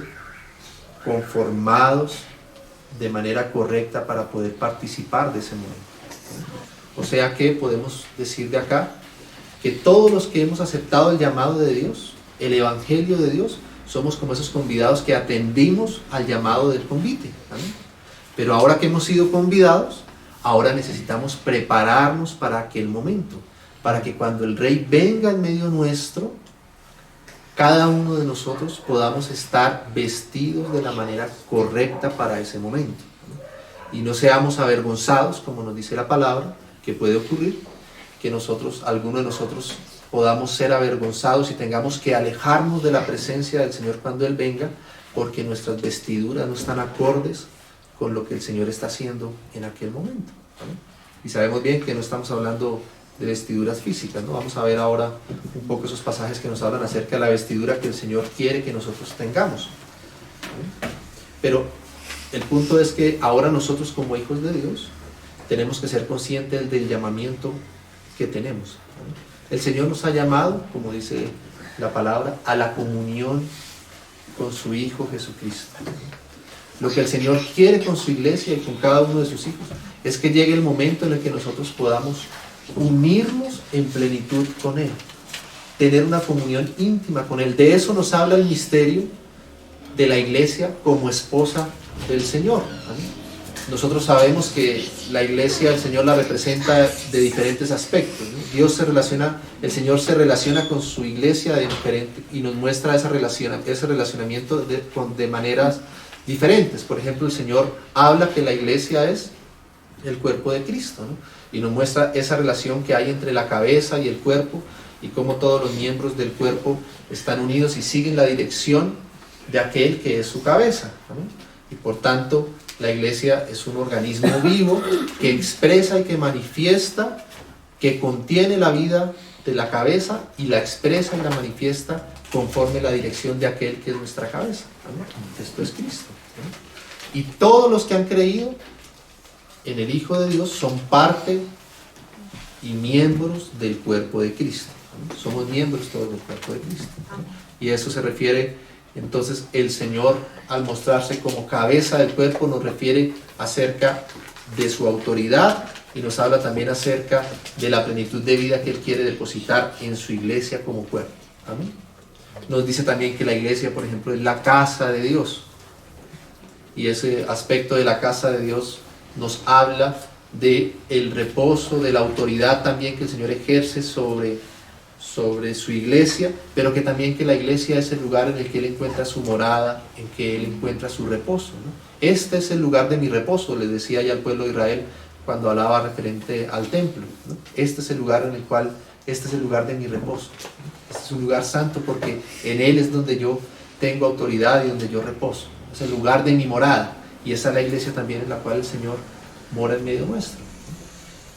conformados de manera correcta para poder participar de ese momento. O sea que podemos decir de acá que todos los que hemos aceptado el llamado de Dios, el evangelio de Dios, somos como esos convidados que atendimos al llamado del convite. ¿Amén? Pero ahora que hemos sido convidados, ahora necesitamos prepararnos para aquel momento, para que cuando el Rey venga en medio nuestro, cada uno de nosotros podamos estar vestidos de la manera correcta para ese momento. Y no seamos avergonzados, como nos dice la palabra, que puede ocurrir, que alguno de nosotros podamos ser avergonzados y tengamos que alejarnos de la presencia del Señor cuando Él venga, porque nuestras vestiduras no están acordes con lo que el Señor está haciendo en aquel momento, ¿vale? Y sabemos bien que no estamos hablando de vestiduras físicas, ¿no? Vamos a ver ahora un poco esos pasajes que nos hablan acerca de la vestidura que el Señor quiere que nosotros tengamos, ¿vale? Pero el punto es que ahora nosotros como hijos de Dios tenemos que ser conscientes del llamamiento que tenemos, ¿vale? El Señor nos ha llamado, como dice la palabra, a la comunión con su Hijo Jesucristo. Lo que el Señor quiere con su iglesia y con cada uno de sus hijos es que llegue el momento en el que nosotros podamos unirnos en plenitud con Él, tener una comunión íntima con Él. De eso nos habla el misterio de la iglesia como esposa del Señor, ¿vale? Nosotros sabemos que la iglesia, el Señor la representa de diferentes aspectos, ¿no? El Señor se relaciona con su iglesia de diferente, y nos muestra ese relacionamiento de maneras diferentes. Por ejemplo, el Señor habla que la iglesia es el cuerpo de Cristo, ¿no? Y nos muestra esa relación que hay entre la cabeza y el cuerpo, y cómo todos los miembros del cuerpo están unidos y siguen la dirección de aquel que es su cabeza, ¿no? Y por tanto, la iglesia es un organismo vivo que expresa y que manifiesta, que contiene la vida de la cabeza y la expresa y la manifiesta conforme la dirección de aquel que es nuestra cabeza, ¿no? Esto es Cristo, ¿no? Y todos los que han creído en el Hijo de Dios son parte y miembros del cuerpo de Cristo, ¿no? Somos miembros todos del cuerpo de Cristo, ¿no? Y a eso se refiere. Entonces el Señor, al mostrarse como cabeza del cuerpo, nos refiere acerca de su autoridad y nos habla también acerca de la plenitud de vida que Él quiere depositar en su iglesia como cuerpo. ¿Amén? Nos dice también que la iglesia, por ejemplo, es la casa de Dios. Y ese aspecto de la casa de Dios nos habla de el reposo, de la autoridad también que el Señor ejerce sobre su iglesia, pero que también que la iglesia es el lugar en el que Él encuentra su morada, en que Él encuentra su reposo, ¿no? Este es el lugar de mi reposo, les decía ya al pueblo de Israel cuando hablaba referente al templo, ¿no? Este es el lugar de mi reposo. Este es un lugar santo porque en Él es donde yo tengo autoridad y donde yo reposo. Es el lugar de mi morada, y esa es la iglesia también en la cual el Señor mora en medio nuestro.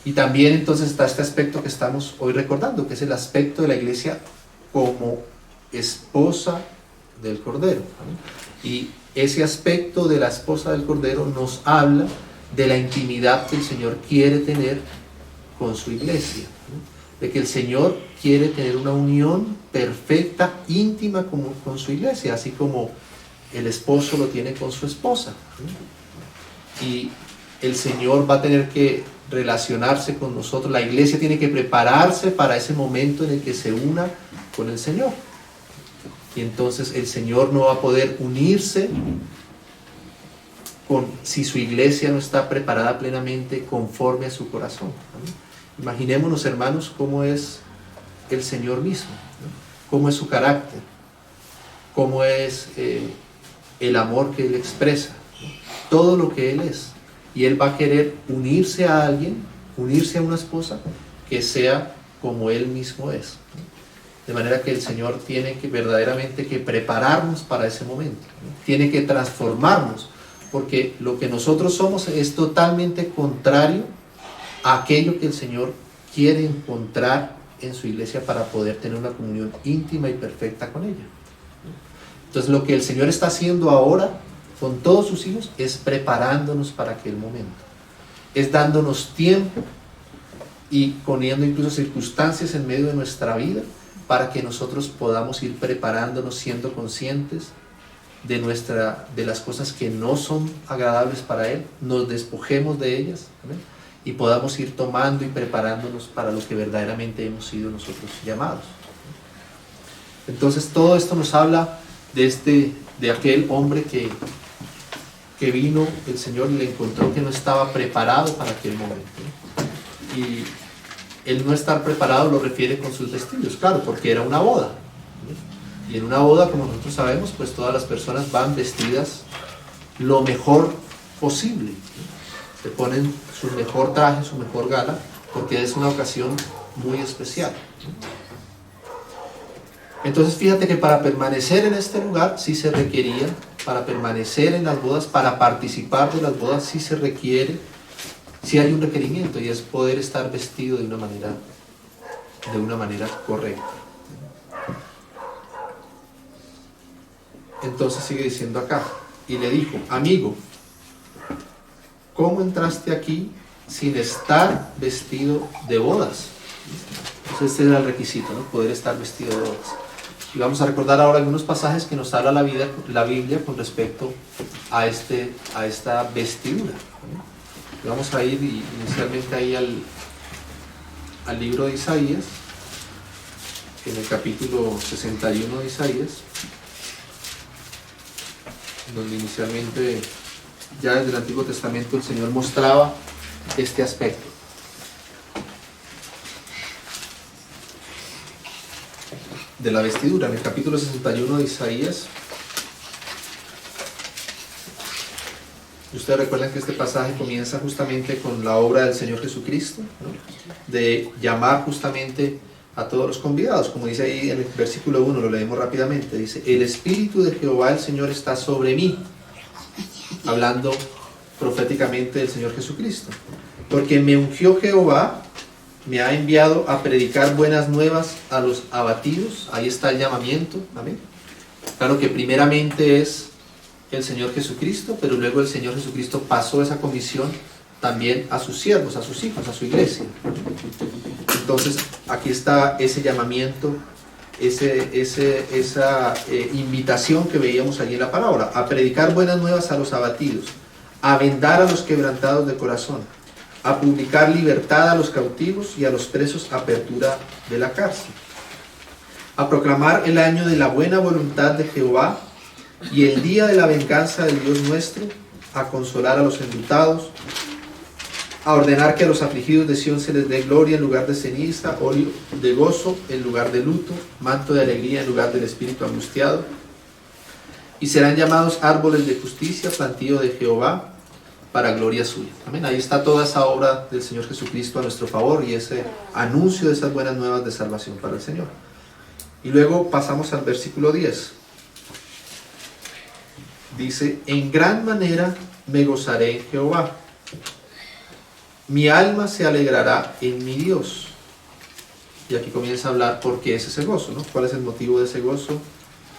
Y también entonces está este aspecto que estamos hoy recordando, que es el aspecto de la iglesia como esposa del Cordero, ¿no? Y ese aspecto de la esposa del Cordero nos habla de la intimidad que el Señor quiere tener con su iglesia, ¿no? De que el Señor quiere tener una unión perfecta, íntima con su iglesia, así como el esposo lo tiene con su esposa, ¿no? Y el Señor va a tener que relacionarse con nosotros, la iglesia tiene que prepararse para ese momento en el que se una con el Señor. Y entonces el Señor no va a poder unirse si su iglesia no está preparada plenamente conforme a su corazón, ¿no? Imaginémonos, hermanos, cómo es el Señor mismo, ¿no? Cómo es su carácter, cómo es el amor que Él expresa, ¿no? Todo lo que Él es. Y Él va a querer unirse a alguien, unirse a una esposa que sea como Él mismo es, ¿no? De manera que el Señor tiene que verdaderamente que prepararnos para ese momento, ¿no? Tiene que transformarnos, porque lo que nosotros somos es totalmente contrario a aquello que el Señor quiere encontrar en su iglesia para poder tener una comunión íntima y perfecta con ella. Entonces lo que el Señor está haciendo ahora con todos sus hijos es preparándonos para aquel momento, es dándonos tiempo y poniendo incluso circunstancias en medio de nuestra vida para que nosotros podamos ir preparándonos, siendo conscientes de las cosas que no son agradables para Él, nos despojemos de ellas, ¿amén? Y podamos ir tomando y preparándonos para lo que verdaderamente hemos sido nosotros llamados. Entonces todo esto nos habla de aquel hombre que vino el Señor y le encontró que no estaba preparado para aquel momento, ¿no? Y el no estar preparado lo refiere con sus vestidos, claro, porque era una boda, ¿no? Y en una boda, como nosotros sabemos, pues todas las personas van vestidas lo mejor posible, ¿no? Se ponen su mejor traje, su mejor gala, porque es una ocasión muy especial, ¿no? Entonces fíjate que para permanecer en este lugar sí se requería, para permanecer en las bodas, para participar de las bodas sí se requiere, sí hay un requerimiento, y es poder estar vestido de una manera correcta. Entonces sigue diciendo acá, y le dijo: amigo, ¿cómo entraste aquí sin estar vestido de bodas? Entonces ese era el requisito, ¿no? Poder estar vestido de bodas. Y vamos a recordar ahora algunos pasajes que nos habla la Biblia con respecto a esta vestidura, ¿no? Y vamos a ir inicialmente ahí al libro de Isaías, en el capítulo 61 de Isaías, donde inicialmente ya desde el Antiguo Testamento el Señor mostraba este aspecto. De la vestidura, en el capítulo 61 de Isaías. Ustedes recuerdan que este pasaje comienza justamente con la obra del Señor Jesucristo, ¿no? De llamar justamente a todos los convidados, como dice ahí en el versículo 1, lo leemos rápidamente, dice: el Espíritu de Jehová el Señor está sobre mí, hablando proféticamente del Señor Jesucristo, porque me ungió Jehová, me ha enviado a predicar buenas nuevas a los abatidos. Ahí está el llamamiento, amén. Claro que primeramente es el Señor Jesucristo, pero luego el Señor Jesucristo pasó esa comisión también a sus siervos, a sus hijos, a su iglesia. Entonces aquí está ese llamamiento, esa invitación que veíamos allí en la parábola: a predicar buenas nuevas a los abatidos, a vendar a los quebrantados de corazón, a publicar libertad a los cautivos y a los presos apertura de la cárcel, a proclamar el año de la buena voluntad de Jehová y el día de la venganza del Dios nuestro, a consolar a los enlutados, a ordenar que a los afligidos de Sión se les dé gloria en lugar de ceniza, óleo de gozo en lugar de luto, manto de alegría en lugar del espíritu angustiado, y serán llamados árboles de justicia, plantío de Jehová, para gloria suya. Amén. Ahí está toda esa obra del Señor Jesucristo a nuestro favor y ese anuncio de esas buenas nuevas de salvación para el Señor. Y luego pasamos al versículo 10. Dice: en gran manera me gozaré en Jehová, mi alma se alegrará en mi Dios. Y aquí comienza a hablar por qué es ese gozo, ¿no? ¿Cuál es el motivo de ese gozo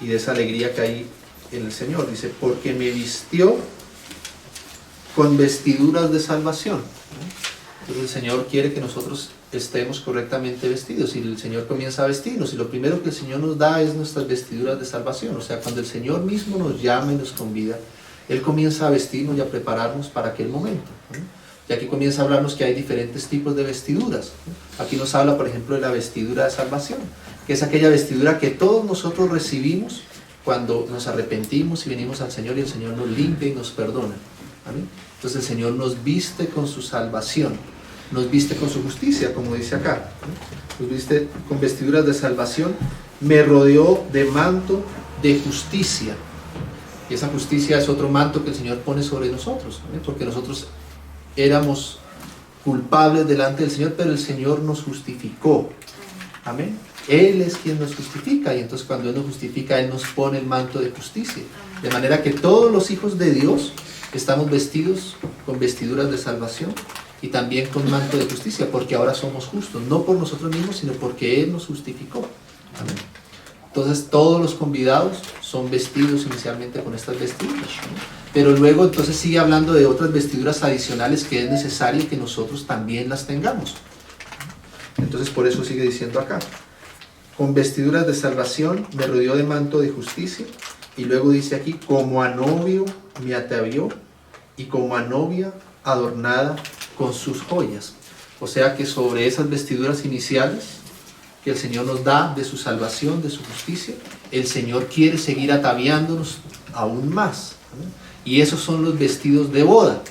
y de esa alegría que hay en el Señor? Dice: porque me vistió con vestiduras de salvación. Entonces el Señor quiere que nosotros estemos correctamente vestidos, y el Señor comienza a vestirnos, y lo primero que el Señor nos da es nuestras vestiduras de salvación. O sea, cuando el Señor mismo nos llama y nos convida, Él comienza a vestirnos y a prepararnos para aquel momento, ¿no? Y aquí comienza a hablarnos que hay diferentes tipos de vestiduras, ¿no? Aquí nos habla, por ejemplo, de la vestidura de salvación, que es aquella vestidura que todos nosotros recibimos cuando nos arrepentimos y venimos al Señor, y el Señor nos limpia y nos perdona. ¿Amén? Entonces el Señor nos viste con su salvación, nos viste con su justicia, como dice acá, ¿no? Nos viste con vestiduras de salvación, me rodeó de manto de justicia. Y esa justicia es otro manto que el Señor pone sobre nosotros, ¿no? Porque nosotros éramos culpables delante del Señor, pero el Señor nos justificó. Amén. Él es quien nos justifica, y entonces cuando Él nos justifica, Él nos pone el manto de justicia. De manera que todos los hijos de Dios estamos vestidos con vestiduras de salvación y también con manto de justicia, porque ahora somos justos, no por nosotros mismos, sino porque Él nos justificó. Amén. Entonces todos los convidados son vestidos inicialmente con estas vestiduras, ¿no? Pero luego entonces sigue hablando de otras vestiduras adicionales que es necesario que nosotros también las tengamos. Entonces por eso sigue diciendo acá, con vestiduras de salvación me rodeó de manto de justicia, y luego dice aquí, como a novio me atavió, y como a novia adornada con sus joyas. O sea que sobre esas vestiduras iniciales que el Señor nos da de su salvación, de su justicia, el Señor quiere seguir ataviándonos aún más, ¿no? Y esos son los vestidos de boda.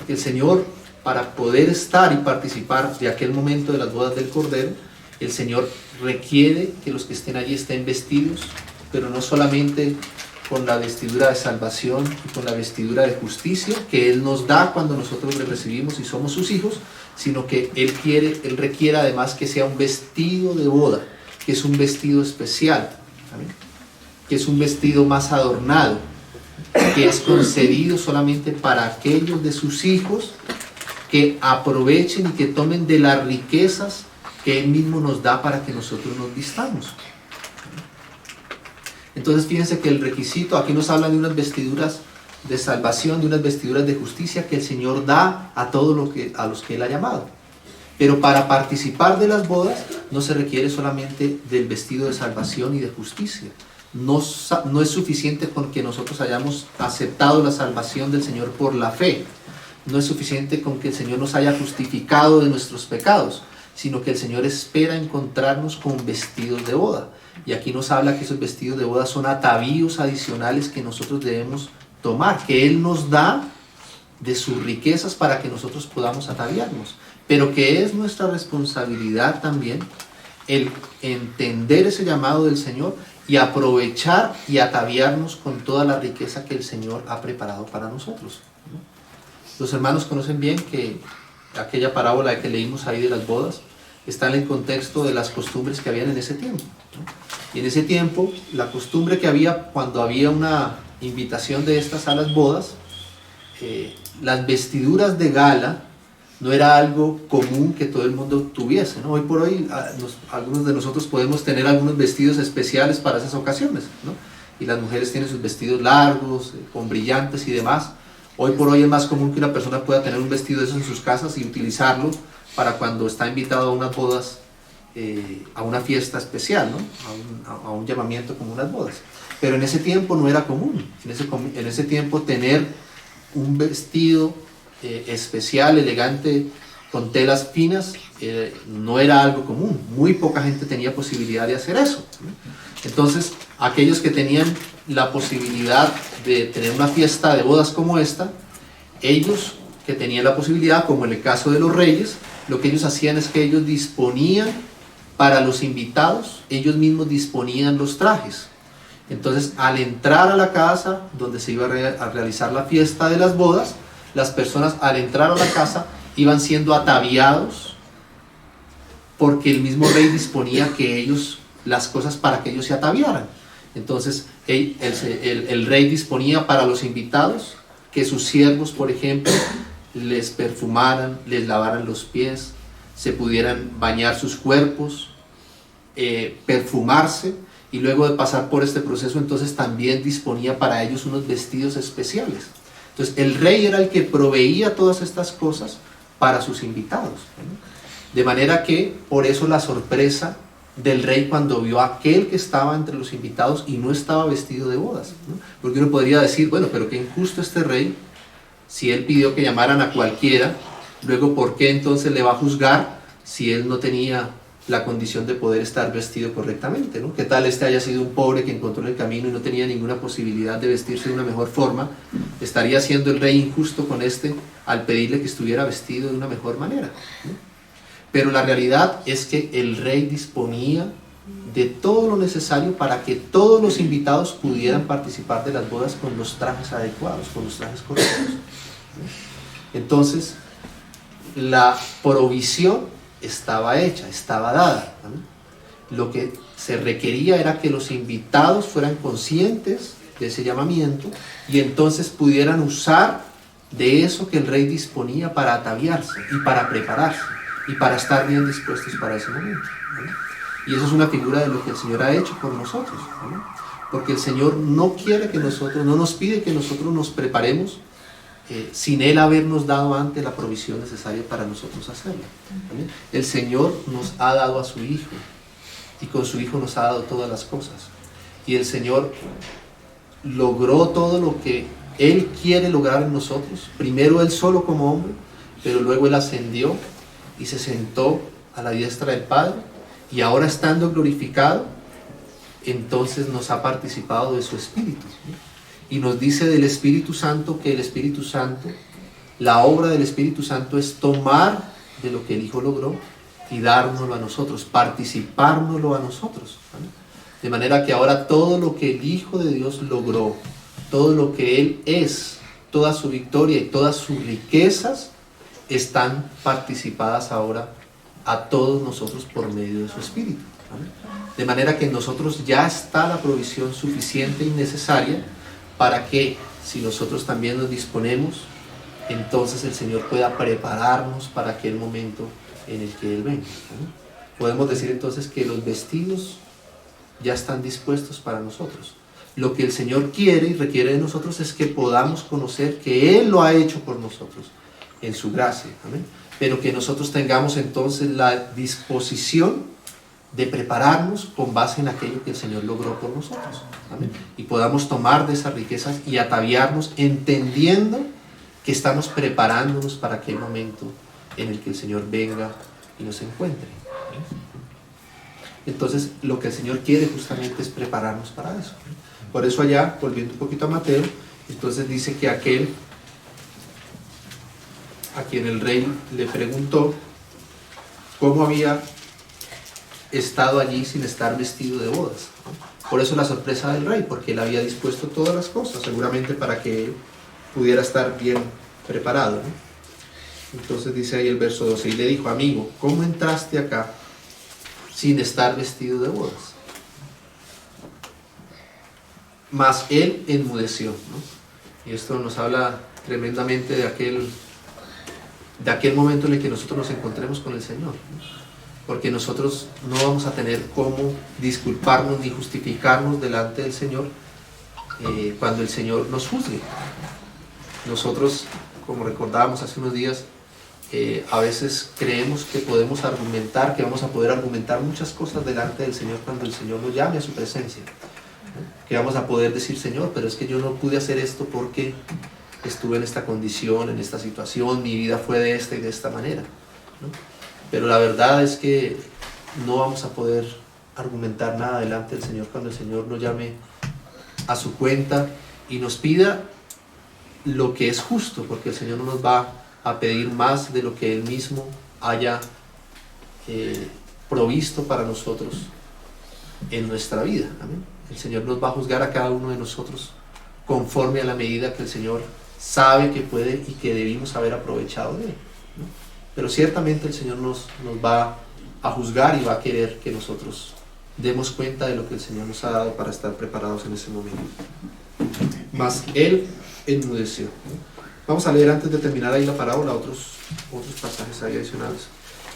El Señor, para poder estar y participar de aquel momento de las bodas del Cordero, el Señor requiere que los que estén allí estén vestidos, pero no solamente con la vestidura de salvación y con la vestidura de justicia que Él nos da cuando nosotros le recibimos y somos sus hijos, sino que Él requiere además que sea un vestido de boda, que es un vestido especial, ¿amén? Que es un vestido más adornado, que es concedido solamente para aquellos de sus hijos que aprovechen y que tomen de las riquezas que Él mismo nos da para que nosotros nos vistamos. Entonces fíjense que el requisito, aquí nos habla de unas vestiduras de salvación, de unas vestiduras de justicia que el Señor da a todos a los que Él ha llamado. Pero para participar de las bodas no se requiere solamente del vestido de salvación y de justicia. No es suficiente con que nosotros hayamos aceptado la salvación del Señor por la fe. No es suficiente con que el Señor nos haya justificado de nuestros pecados, sino que el Señor espera encontrarnos con vestidos de boda. Y aquí nos habla que esos vestidos de boda son atavíos adicionales que nosotros debemos tomar, que Él nos da de sus riquezas para que nosotros podamos ataviarnos, pero que es nuestra responsabilidad también el entender ese llamado del Señor y aprovechar y ataviarnos con toda la riqueza que el Señor ha preparado para nosotros. Los hermanos conocen bien que aquella parábola que leímos ahí de las bodas está en el contexto de las costumbres que habían en ese tiempo, ¿no? Y en ese tiempo, la costumbre que había cuando había una invitación de estas a las bodas, las vestiduras de gala no era algo común que todo el mundo tuviese, ¿no? Hoy por hoy algunos de nosotros podemos tener algunos vestidos especiales para esas ocasiones, ¿no? Y las mujeres tienen sus vestidos largos, con brillantes y demás. Hoy por hoy es más común que una persona pueda tener un vestido de esos en sus casas y utilizarlo para cuando está invitado a unas bodas, a una fiesta especial, ¿no? A un llamamiento como unas bodas. Pero en ese tiempo no era común. En ese tiempo tener un vestido especial, elegante, con telas finas, no era algo común. Muy poca gente tenía posibilidad de hacer eso, ¿no? Entonces, aquellos que tenían la posibilidad de tener una fiesta de bodas como esta, ellos que tenían la posibilidad, como en el caso de los reyes, lo que ellos hacían es que ellos disponían para los invitados, ellos mismos disponían los trajes. Entonces, al entrar a la casa donde se iba a realizar la fiesta de las bodas, las personas al entrar a la casa iban siendo ataviados porque el mismo rey disponía que ellos, las cosas para que ellos se ataviaran. Entonces el rey disponía para los invitados que sus siervos, por ejemplo, les perfumaran, les lavaran los pies, se pudieran bañar sus cuerpos, perfumarse, y luego de pasar por este proceso entonces también disponía para ellos unos vestidos especiales. Entonces el rey era el que proveía todas estas cosas para sus invitados, ¿no? De manera que por eso la sorpresa del rey cuando vio a aquel que estaba entre los invitados y no estaba vestido de bodas, ¿no? Porque uno podría decir, bueno, pero qué injusto este rey, si él pidió que llamaran a cualquiera, luego ¿por qué entonces le va a juzgar si él no tenía la condición de poder estar vestido correctamente, ¿no? ¿Qué tal este haya sido un pobre que encontró en el camino y no tenía ninguna posibilidad de vestirse de una mejor forma? ¿Estaría siendo el rey injusto con este al pedirle que estuviera vestido de una mejor manera, ¿no? Pero la realidad es que el rey disponía de todo lo necesario para que todos los invitados pudieran participar de las bodas con los trajes adecuados, con los trajes correctos. Entonces, la provisión estaba hecha, estaba dada, ¿no? Lo que se requería era que los invitados fueran conscientes de ese llamamiento y entonces pudieran usar de eso que el rey disponía para ataviarse y para prepararse y para estar bien dispuestos para ese momento, ¿no? Y eso es una figura de lo que el Señor ha hecho por nosotros, ¿no? Porque el Señor no quiere que nosotros, no nos pide que nosotros nos preparemos sin Él habernos dado antes la provisión necesaria para nosotros hacerlo, ¿vale? El Señor nos ha dado a su Hijo y con su Hijo nos ha dado todas las cosas y el Señor logró todo lo que Él quiere lograr en nosotros, primero Él solo como hombre, pero luego Él ascendió y se sentó a la diestra del Padre y ahora estando glorificado entonces nos ha participado de su Espíritu, ¿no? Y nos dice del Espíritu Santo que el Espíritu Santo, la obra del Espíritu Santo es tomar de lo que el Hijo logró y dárnoslo a nosotros, participárnoslo a nosotros, ¿vale? De manera que ahora todo lo que el Hijo de Dios logró, todo lo que Él es, toda su victoria y todas sus riquezas están participadas ahora a todos nosotros por medio de su Espíritu, ¿vale? De manera que en nosotros ya está la provisión suficiente y necesaria para que si nosotros también nos disponemos, entonces el Señor pueda prepararnos para aquel momento en el que Él venga, ¿no? Podemos decir entonces que los vestidos ya están dispuestos para nosotros. Lo que el Señor quiere y requiere de nosotros es que podamos conocer que Él lo ha hecho por nosotros en su gracia, ¿amén? Pero que nosotros tengamos entonces la disposición de prepararnos con base en aquello que el Señor logró por nosotros, ¿amén? Y podamos tomar de esas riquezas y ataviarnos entendiendo que estamos preparándonos para aquel momento en el que el Señor venga y nos encuentre. Entonces lo que el Señor quiere justamente es prepararnos para eso. Por eso allá, volviendo un poquito a Mateo, entonces dice que aquel a quien el rey le preguntó cómo había estado allí sin estar vestido de bodas, ¿no? Por eso la sorpresa del rey, porque él había dispuesto todas las cosas, seguramente para que él pudiera estar bien preparado, ¿no? Entonces dice ahí el verso 12, y le dijo, amigo, ¿cómo entraste acá sin estar vestido de bodas? Mas él enmudeció, ¿no? Y esto nos habla tremendamente de aquel momento en el que nosotros nos encontremos con el Señor, ¿no? Porque nosotros no vamos a tener cómo disculparnos ni justificarnos delante del Señor cuando el Señor nos juzgue. Nosotros, como recordábamos hace unos días, a veces creemos que podemos argumentar, que vamos a poder argumentar muchas cosas delante del Señor cuando el Señor nos llame a su presencia, ¿no? Que vamos a poder decir, Señor, pero es que yo no pude hacer esto porque estuve en esta condición, en esta situación, mi vida fue de esta y de esta manera, ¿no? Pero la verdad es que no vamos a poder argumentar nada delante del Señor cuando el Señor nos llame a su cuenta y nos pida lo que es justo, porque el Señor no nos va a pedir más de lo que Él mismo haya provisto para nosotros en nuestra vida. ¿Amén? El Señor nos va a juzgar a cada uno de nosotros conforme a la medida que el Señor sabe que puede y que debimos haber aprovechado de Él, ¿no? Pero ciertamente el Señor nos va a juzgar y va a querer que nosotros demos cuenta de lo que el Señor nos ha dado para estar preparados en ese momento. Mas él enmudeció, ¿no? Vamos a leer antes de terminar ahí la parábola otros pasajes ahí adicionales.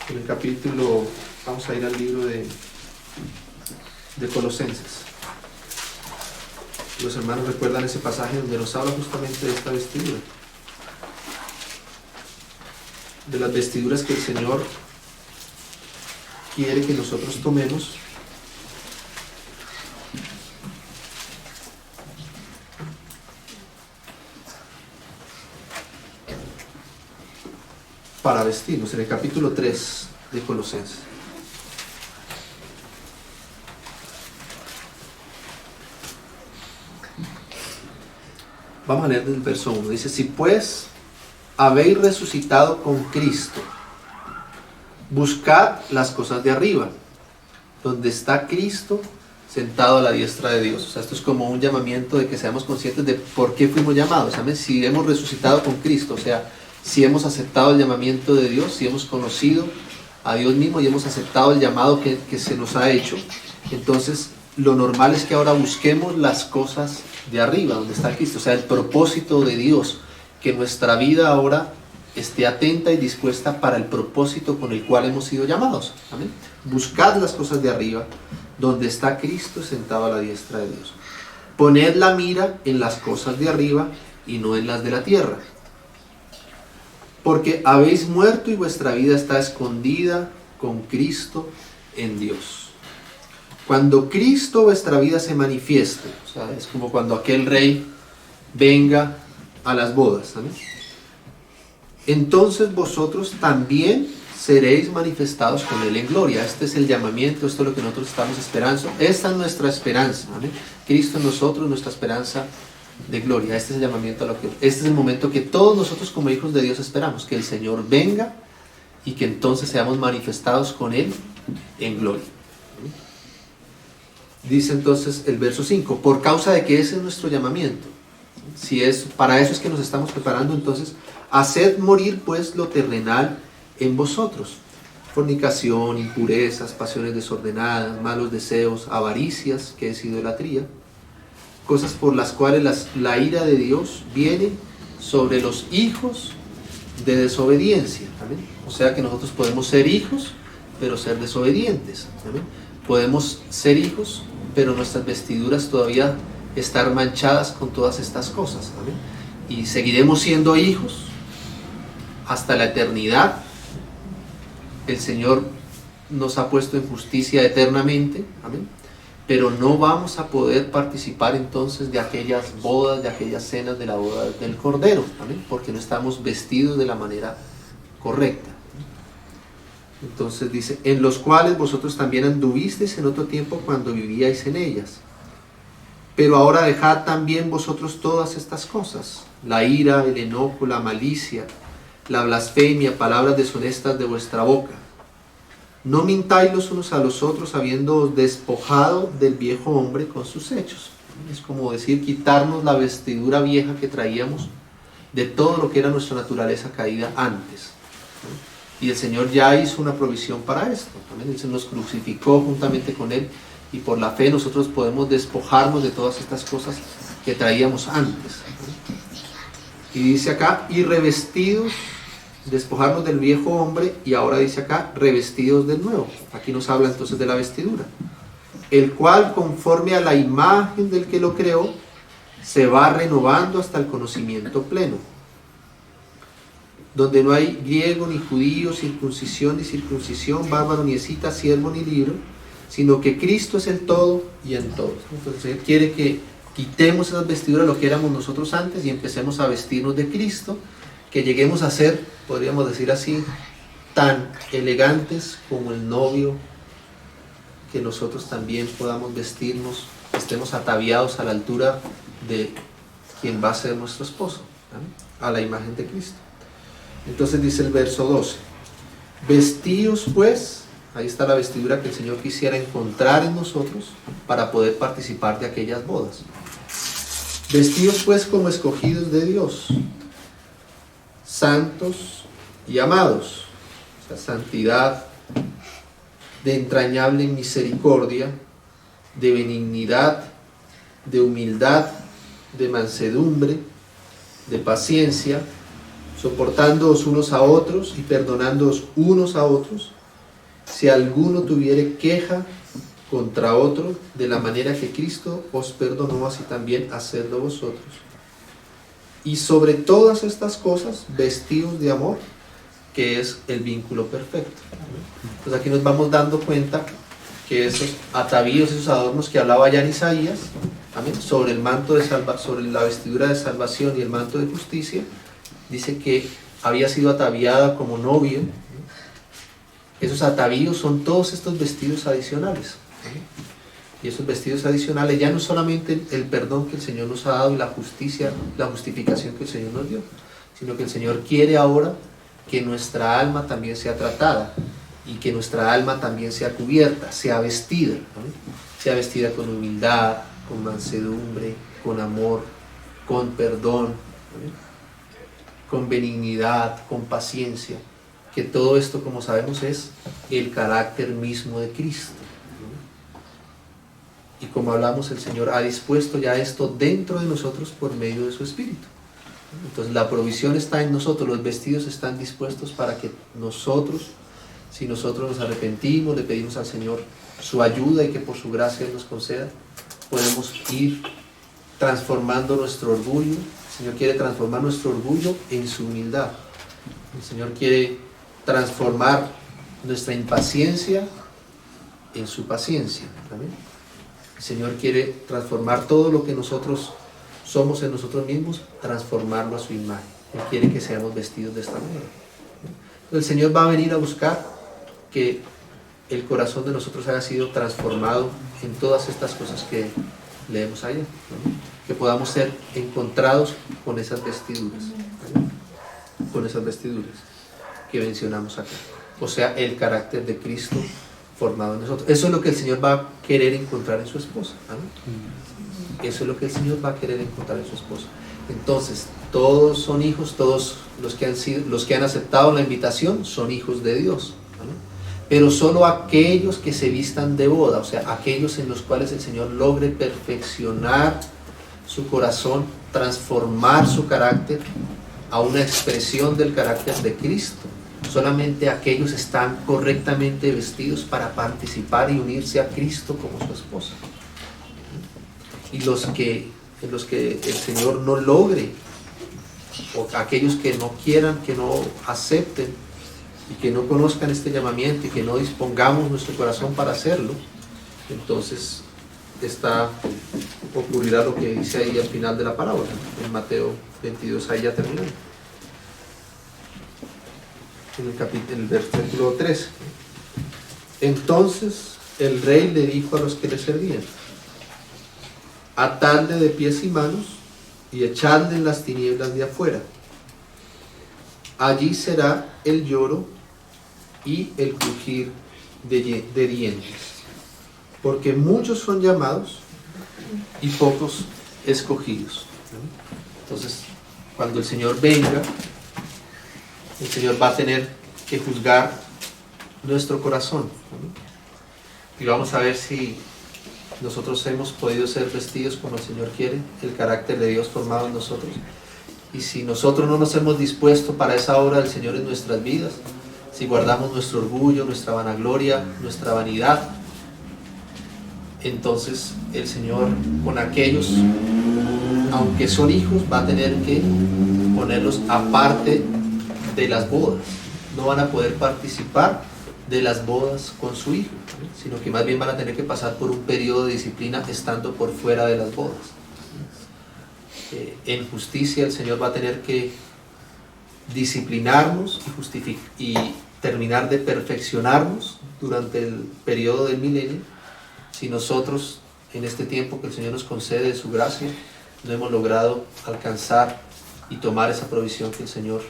En el capítulo, vamos a ir al libro de Colosenses. Los hermanos recuerdan ese pasaje donde nos habla justamente de esta vestidura, de las vestiduras que el Señor quiere que nosotros tomemos para vestirnos, en el capítulo 3 de Colosenses. Vamos a leer del verso 1. Dice: si pues habéis resucitado con Cristo, buscad las cosas de arriba, donde está Cristo sentado a la diestra de Dios. O sea, esto es como un llamamiento de que seamos conscientes de por qué fuimos llamados. ¿Sabes? Si hemos resucitado con Cristo, o sea, si hemos aceptado el llamamiento de Dios, si hemos conocido a Dios mismo y hemos aceptado el llamado que se nos ha hecho, entonces lo normal es que ahora busquemos las cosas de arriba, donde está Cristo. O sea, el propósito de Dios, que nuestra vida ahora esté atenta y dispuesta para el propósito con el cual hemos sido llamados. ¿Amén? Buscad las cosas de arriba, donde está Cristo sentado a la diestra de Dios. Poned la mira en las cosas de arriba y no en las de la tierra. Porque habéis muerto y vuestra vida está escondida con Cristo en Dios. Cuando Cristo vuestra vida se manifieste, o sea, es como cuando aquel rey venga a las bodas, ¿sabes? Entonces vosotros también seréis manifestados con Él en gloria. Este es el llamamiento, esto es lo que nosotros estamos esperando. Esta es nuestra esperanza, ¿vale? Cristo en nosotros, nuestra esperanza de gloria. Este es el llamamiento a lo que, este es el momento que todos nosotros como hijos de Dios esperamos, que el Señor venga y que entonces seamos manifestados con Él en gloria. Dice entonces el verso 5, por causa de que ese es nuestro llamamiento. Si es para eso es que nos estamos preparando, entonces haced morir pues lo terrenal en vosotros: fornicación, impurezas, pasiones desordenadas, malos deseos, avaricias, que es idolatría, cosas por las cuales la ira de Dios viene sobre los hijos de desobediencia. ¿Amén? O sea que nosotros podemos ser hijos, pero ser desobedientes. ¿Amén? Podemos ser hijos, pero nuestras vestiduras todavía estar manchadas con todas estas cosas. ¿Amén? Y seguiremos siendo hijos hasta la eternidad. El Señor nos ha puesto en justicia eternamente. Amén. Pero no vamos a poder participar entonces de aquellas bodas, de aquellas cenas de la boda del Cordero. ¿Amén? Porque no estamos vestidos de la manera correcta. Entonces dice, en los cuales vosotros también anduvisteis en otro tiempo cuando vivíais en ellas. Pero ahora dejad también vosotros todas estas cosas: la ira, el enojo, la malicia, la blasfemia, palabras deshonestas de vuestra boca. No mintáis los unos a los otros, habiendo despojado del viejo hombre con sus hechos. Es como decir, quitarnos la vestidura vieja que traíamos de todo lo que era nuestra naturaleza caída antes. Y el Señor ya hizo una provisión para esto. También Él se nos crucificó juntamente con Él, y por la fe nosotros podemos despojarnos de todas estas cosas que traíamos antes. Y dice acá, y revestidos, despojarnos del viejo hombre, y ahora dice acá, revestidos del nuevo. Aquí nos habla entonces de la vestidura, el cual conforme a la imagen del que lo creó, se va renovando hasta el conocimiento pleno, donde no hay griego ni judío, circuncisión ni circuncisión, bárbaro ni escita, siervo ni libro, sino que Cristo es el todo y en todos. Entonces Él quiere que quitemos esas vestiduras, lo que éramos nosotros antes, y empecemos a vestirnos de Cristo, que lleguemos a ser, podríamos decir así, tan elegantes como el novio, que nosotros también podamos vestirnos, estemos ataviados a la altura de quien va a ser nuestro esposo, ¿no? A la imagen de Cristo. Entonces dice el verso 12, vestíos pues, ahí está la vestidura que el Señor quisiera encontrar en nosotros para poder participar de aquellas bodas. Vestíos pues como escogidos de Dios, santos y amados, o sea, santidad, de entrañable misericordia, de benignidad, de humildad, de mansedumbre, de paciencia, soportándoos unos a otros y perdonándoos unos a otros. Si alguno tuviere queja contra otro, de la manera que Cristo os perdonó, así también hacedlo vosotros. Y sobre todas estas cosas, vestidos de amor, que es el vínculo perfecto. Entonces aquí nos vamos dando cuenta que esos atavíos, esos adornos que hablaba ya en Isaías, ¿amén?, sobre el manto de sobre la vestidura de salvación y el manto de justicia, dice que había sido ataviada como novio. Esos atavíos son todos estos vestidos adicionales. Y esos vestidos adicionales ya no solamente el perdón que el Señor nos ha dado y la justicia, la justificación que el Señor nos dio, sino que el Señor quiere ahora que nuestra alma también sea tratada y que nuestra alma también sea cubierta, sea vestida, ¿no? Sea vestida con humildad, con mansedumbre, con amor, con perdón, ¿no?, con benignidad, con paciencia, que todo esto, como sabemos, es el carácter mismo de Cristo. Y como hablamos, el Señor ha dispuesto ya esto dentro de nosotros por medio de su Espíritu. Entonces la provisión está en nosotros, los vestidos están dispuestos para que nosotros, si nosotros nos arrepentimos, le pedimos al Señor su ayuda y que por su gracia Él nos conceda, podemos ir transformando nuestro orgullo. El Señor quiere transformar nuestro orgullo en su humildad. El Señor quiere transformar nuestra impaciencia en su paciencia. ¿Amén? El Señor quiere transformar todo lo que nosotros somos en nosotros mismos, transformarlo a su imagen. Él quiere que seamos vestidos de esta manera. El Señor va a venir a buscar que el corazón de nosotros haya sido transformado en todas estas cosas que leemos allá, ¿no? Que podamos ser encontrados con esas vestiduras, ¿no?, con esas vestiduras que mencionamos acá. O sea, el carácter de Cristo formado en nosotros. Eso es lo que el Señor va a querer encontrar en su esposa, ¿no? Eso es lo que el Señor va a querer encontrar en su esposa. Entonces, todos son hijos, todos los que han aceptado la invitación son hijos de Dios, ¿no? Pero solo aquellos que se vistan de boda, o sea, aquellos en los cuales el Señor logre perfeccionar su corazón, transformar su carácter a una expresión del carácter de Cristo. Solamente aquellos están correctamente vestidos para participar y unirse a Cristo como su esposa. Y en los que el Señor no logre, o aquellos que no quieran, que no acepten y que no conozcan este llamamiento y que no dispongamos nuestro corazón para hacerlo, entonces ocurrirá lo que dice ahí al final de la parábola, en Mateo 22, ahí ya terminando. En el versículo 3. Entonces el rey le dijo a los que le servían: atadle de pies y manos y echadle en las tinieblas de afuera. Allí será el lloro y el crujir de dientes, porque muchos son llamados y pocos escogidos. Entonces, cuando el Señor venga, el Señor va a tener que juzgar nuestro corazón, ¿no? Y vamos a ver si nosotros hemos podido ser vestidos como el Señor quiere, el carácter de Dios formado en nosotros. Y si nosotros no nos hemos dispuesto para esa obra del Señor en nuestras vidas, si guardamos nuestro orgullo, nuestra vanagloria, nuestra vanidad, entonces el Señor con aquellos, aunque son hijos, va a tener que ponerlos aparte de las bodas. No van a poder participar de las bodas con su hijo, ¿no?, sino que más bien van a tener que pasar por un periodo de disciplina estando por fuera de las bodas. En justicia el Señor va a tener que disciplinarnos y terminar de perfeccionarnos durante el periodo del milenio, si nosotros en este tiempo que el Señor nos concede de su gracia no hemos logrado alcanzar y tomar esa provisión que el Señor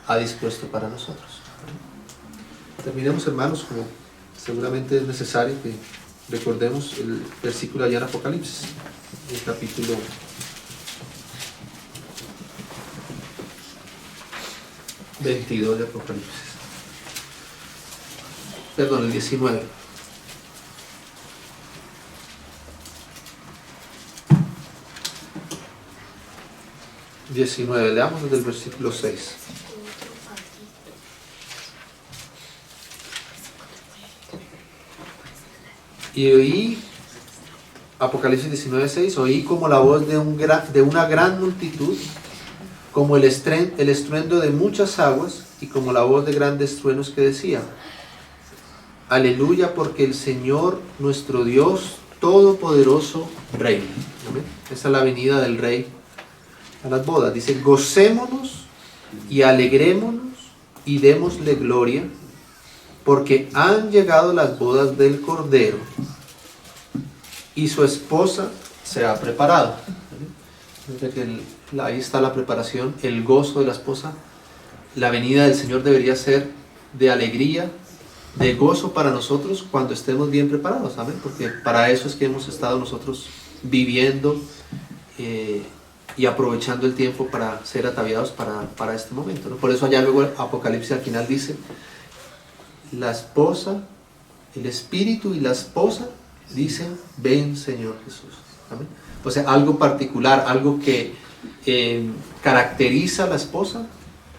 ha dispuesto para nosotros. Terminemos, hermanos, como seguramente es necesario que recordemos el versículo allá en Apocalipsis, el capítulo 22 de Apocalipsis. Perdón, el 19. Leamos desde el versículo 6. Y oí, Apocalipsis 19:6, oí como la voz de una gran multitud, como el estruendo de muchas aguas, y como la voz de grandes truenos que decía: Aleluya, porque el Señor nuestro Dios Todopoderoso reina. ¿Amén? Esa es la venida del Rey a las bodas. Dice: gocémonos y alegrémonos y démosle gloria, porque han llegado las bodas del Cordero y su esposa se ha preparado. Ahí está la preparación, el gozo de la esposa. La venida del Señor debería ser de alegría, de gozo para nosotros cuando estemos bien preparados, ¿amén? Porque para eso es que hemos estado nosotros viviendo y aprovechando el tiempo para ser ataviados para este momento, ¿no? Por eso allá luego Apocalipsis al final dice: la esposa, el espíritu y la esposa dicen: ven, Señor Jesús. ¿Amén? O sea, algo particular, algo que caracteriza a la esposa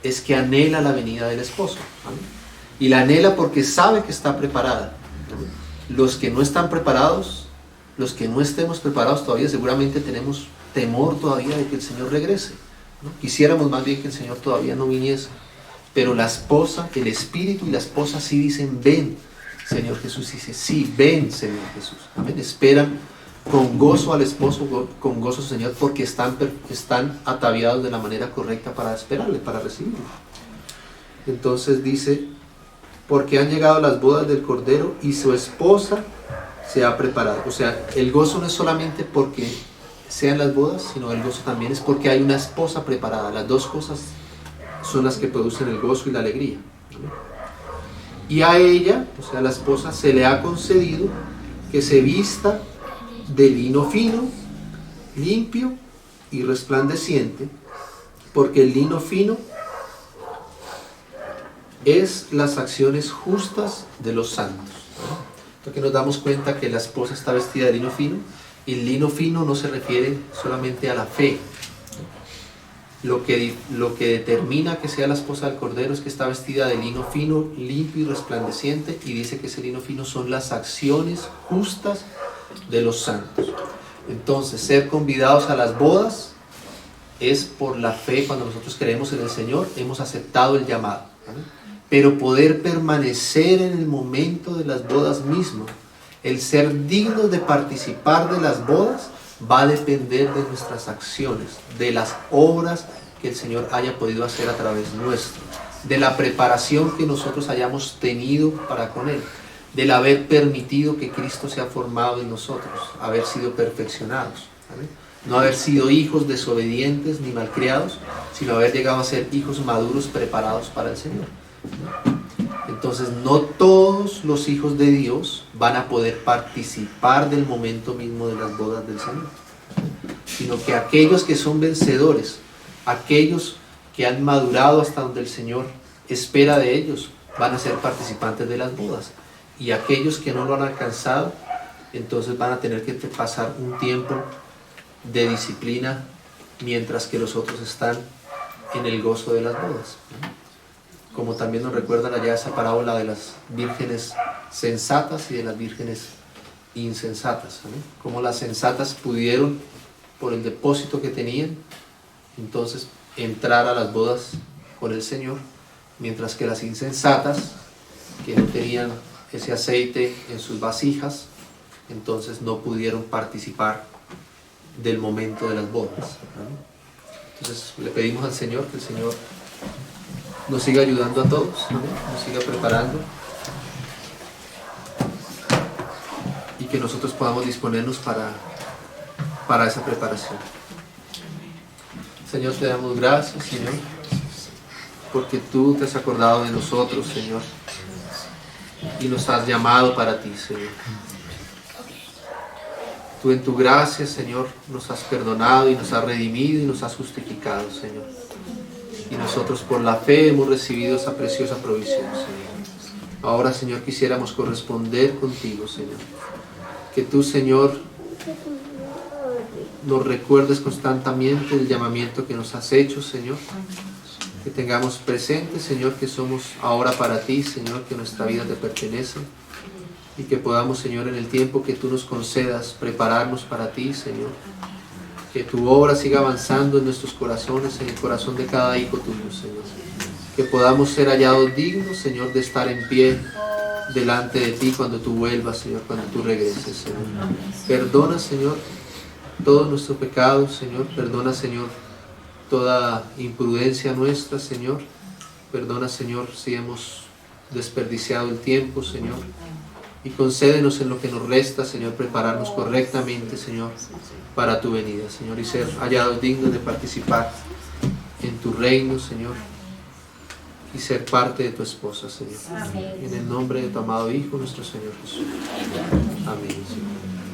es que anhela la venida del esposo. ¿Amén? Y la anhela porque sabe que está preparada. ¿Amén? Los que no están preparados, los que no estemos preparados todavía, seguramente tenemos temor todavía de que el Señor regrese, ¿no? Quisiéramos más bien que el Señor todavía no viniese. Pero la esposa, el espíritu y la esposa sí dicen: ven, Señor Jesús. Dice: sí, ven, Señor Jesús. Amén. Esperan con gozo al esposo, con gozo al Señor, porque están ataviados de la manera correcta para esperarle, para recibirlo. Entonces dice: porque han llegado las bodas del Cordero y su esposa se ha preparado. O sea, el gozo no es solamente porque sean las bodas, sino el gozo también es porque hay una esposa preparada. Las dos cosas son las que producen el gozo y la alegría. Y a ella, o sea, a la esposa, se le ha concedido que se vista de lino fino, limpio y resplandeciente, porque el lino fino es las acciones justas de los santos. Entonces nos damos cuenta que la esposa está vestida de lino fino, y el lino fino no se refiere solamente a la fe. Lo que determina que sea la esposa del Cordero es que está vestida de lino fino, limpio y resplandeciente, y dice que ese lino fino son las acciones justas de los santos. Entonces, ser convidados a las bodas es por la fe. Cuando nosotros creemos en el Señor, hemos aceptado el llamado, ¿vale? Pero poder permanecer en el momento de las bodas mismo, el ser dignos de participar de las bodas, va a depender de nuestras acciones, de las obras que el Señor haya podido hacer a través nuestro, de la preparación que nosotros hayamos tenido para con Él, del haber permitido que Cristo sea formado en nosotros, haber sido perfeccionados, ¿vale? No haber sido hijos desobedientes ni malcriados, sino haber llegado a ser hijos maduros preparados para el Señor. Entonces, no todos los hijos de Dios van a poder participar del momento mismo de las bodas del Señor, sino que aquellos que son vencedores, aquellos que han madurado hasta donde el Señor espera de ellos, van a ser participantes de las bodas. Y aquellos que no lo han alcanzado, entonces van a tener que pasar un tiempo de disciplina, mientras que los otros están en el gozo de las bodas. Como también nos recuerdan allá esa parábola de las vírgenes sensatas y de las vírgenes insensatas, ¿no? Como las sensatas pudieron, por el depósito que tenían, entonces entrar a las bodas con el Señor, mientras que las insensatas, que no tenían ese aceite en sus vasijas, entonces no pudieron participar del momento de las bodas, ¿no? Entonces le pedimos al Señor que el Señor nos siga ayudando a todos, ¿no? Nos siga preparando, y que nosotros podamos disponernos para esa preparación. Señor, te damos gracias, Señor, porque tú te has acordado de nosotros, Señor, y nos has llamado para ti, Señor. Tú en tu gracia, Señor, nos has perdonado y nos has redimido y nos has justificado, Señor. Y nosotros por la fe hemos recibido esa preciosa provisión, Señor. Ahora, Señor, quisiéramos corresponder contigo, Señor. Que tú, Señor, nos recuerdes constantemente el llamamiento que nos has hecho, Señor. Que tengamos presente, Señor, que somos ahora para ti, Señor, que nuestra vida te pertenece. y que podamos, Señor, en el tiempo que tú nos concedas, prepararnos para ti, Señor. Que tu obra siga avanzando en nuestros corazones, en el corazón de cada hijo tuyo, Señor. Que podamos ser hallados dignos, Señor, de estar en pie delante de ti cuando tú vuelvas, Señor, cuando tú regreses, Señor. Perdona, Señor, todos nuestros pecados, Señor. Perdona, Señor, toda imprudencia nuestra, Señor. Perdona, Señor, si hemos desperdiciado el tiempo, Señor. Y concédenos en lo que nos resta, Señor, prepararnos correctamente, Señor, para tu venida, Señor, y ser hallados dignos de participar en tu reino, Señor, y ser parte de tu esposa, Señor. En el nombre de tu amado Hijo, nuestro Señor Jesús. Amén, Señor.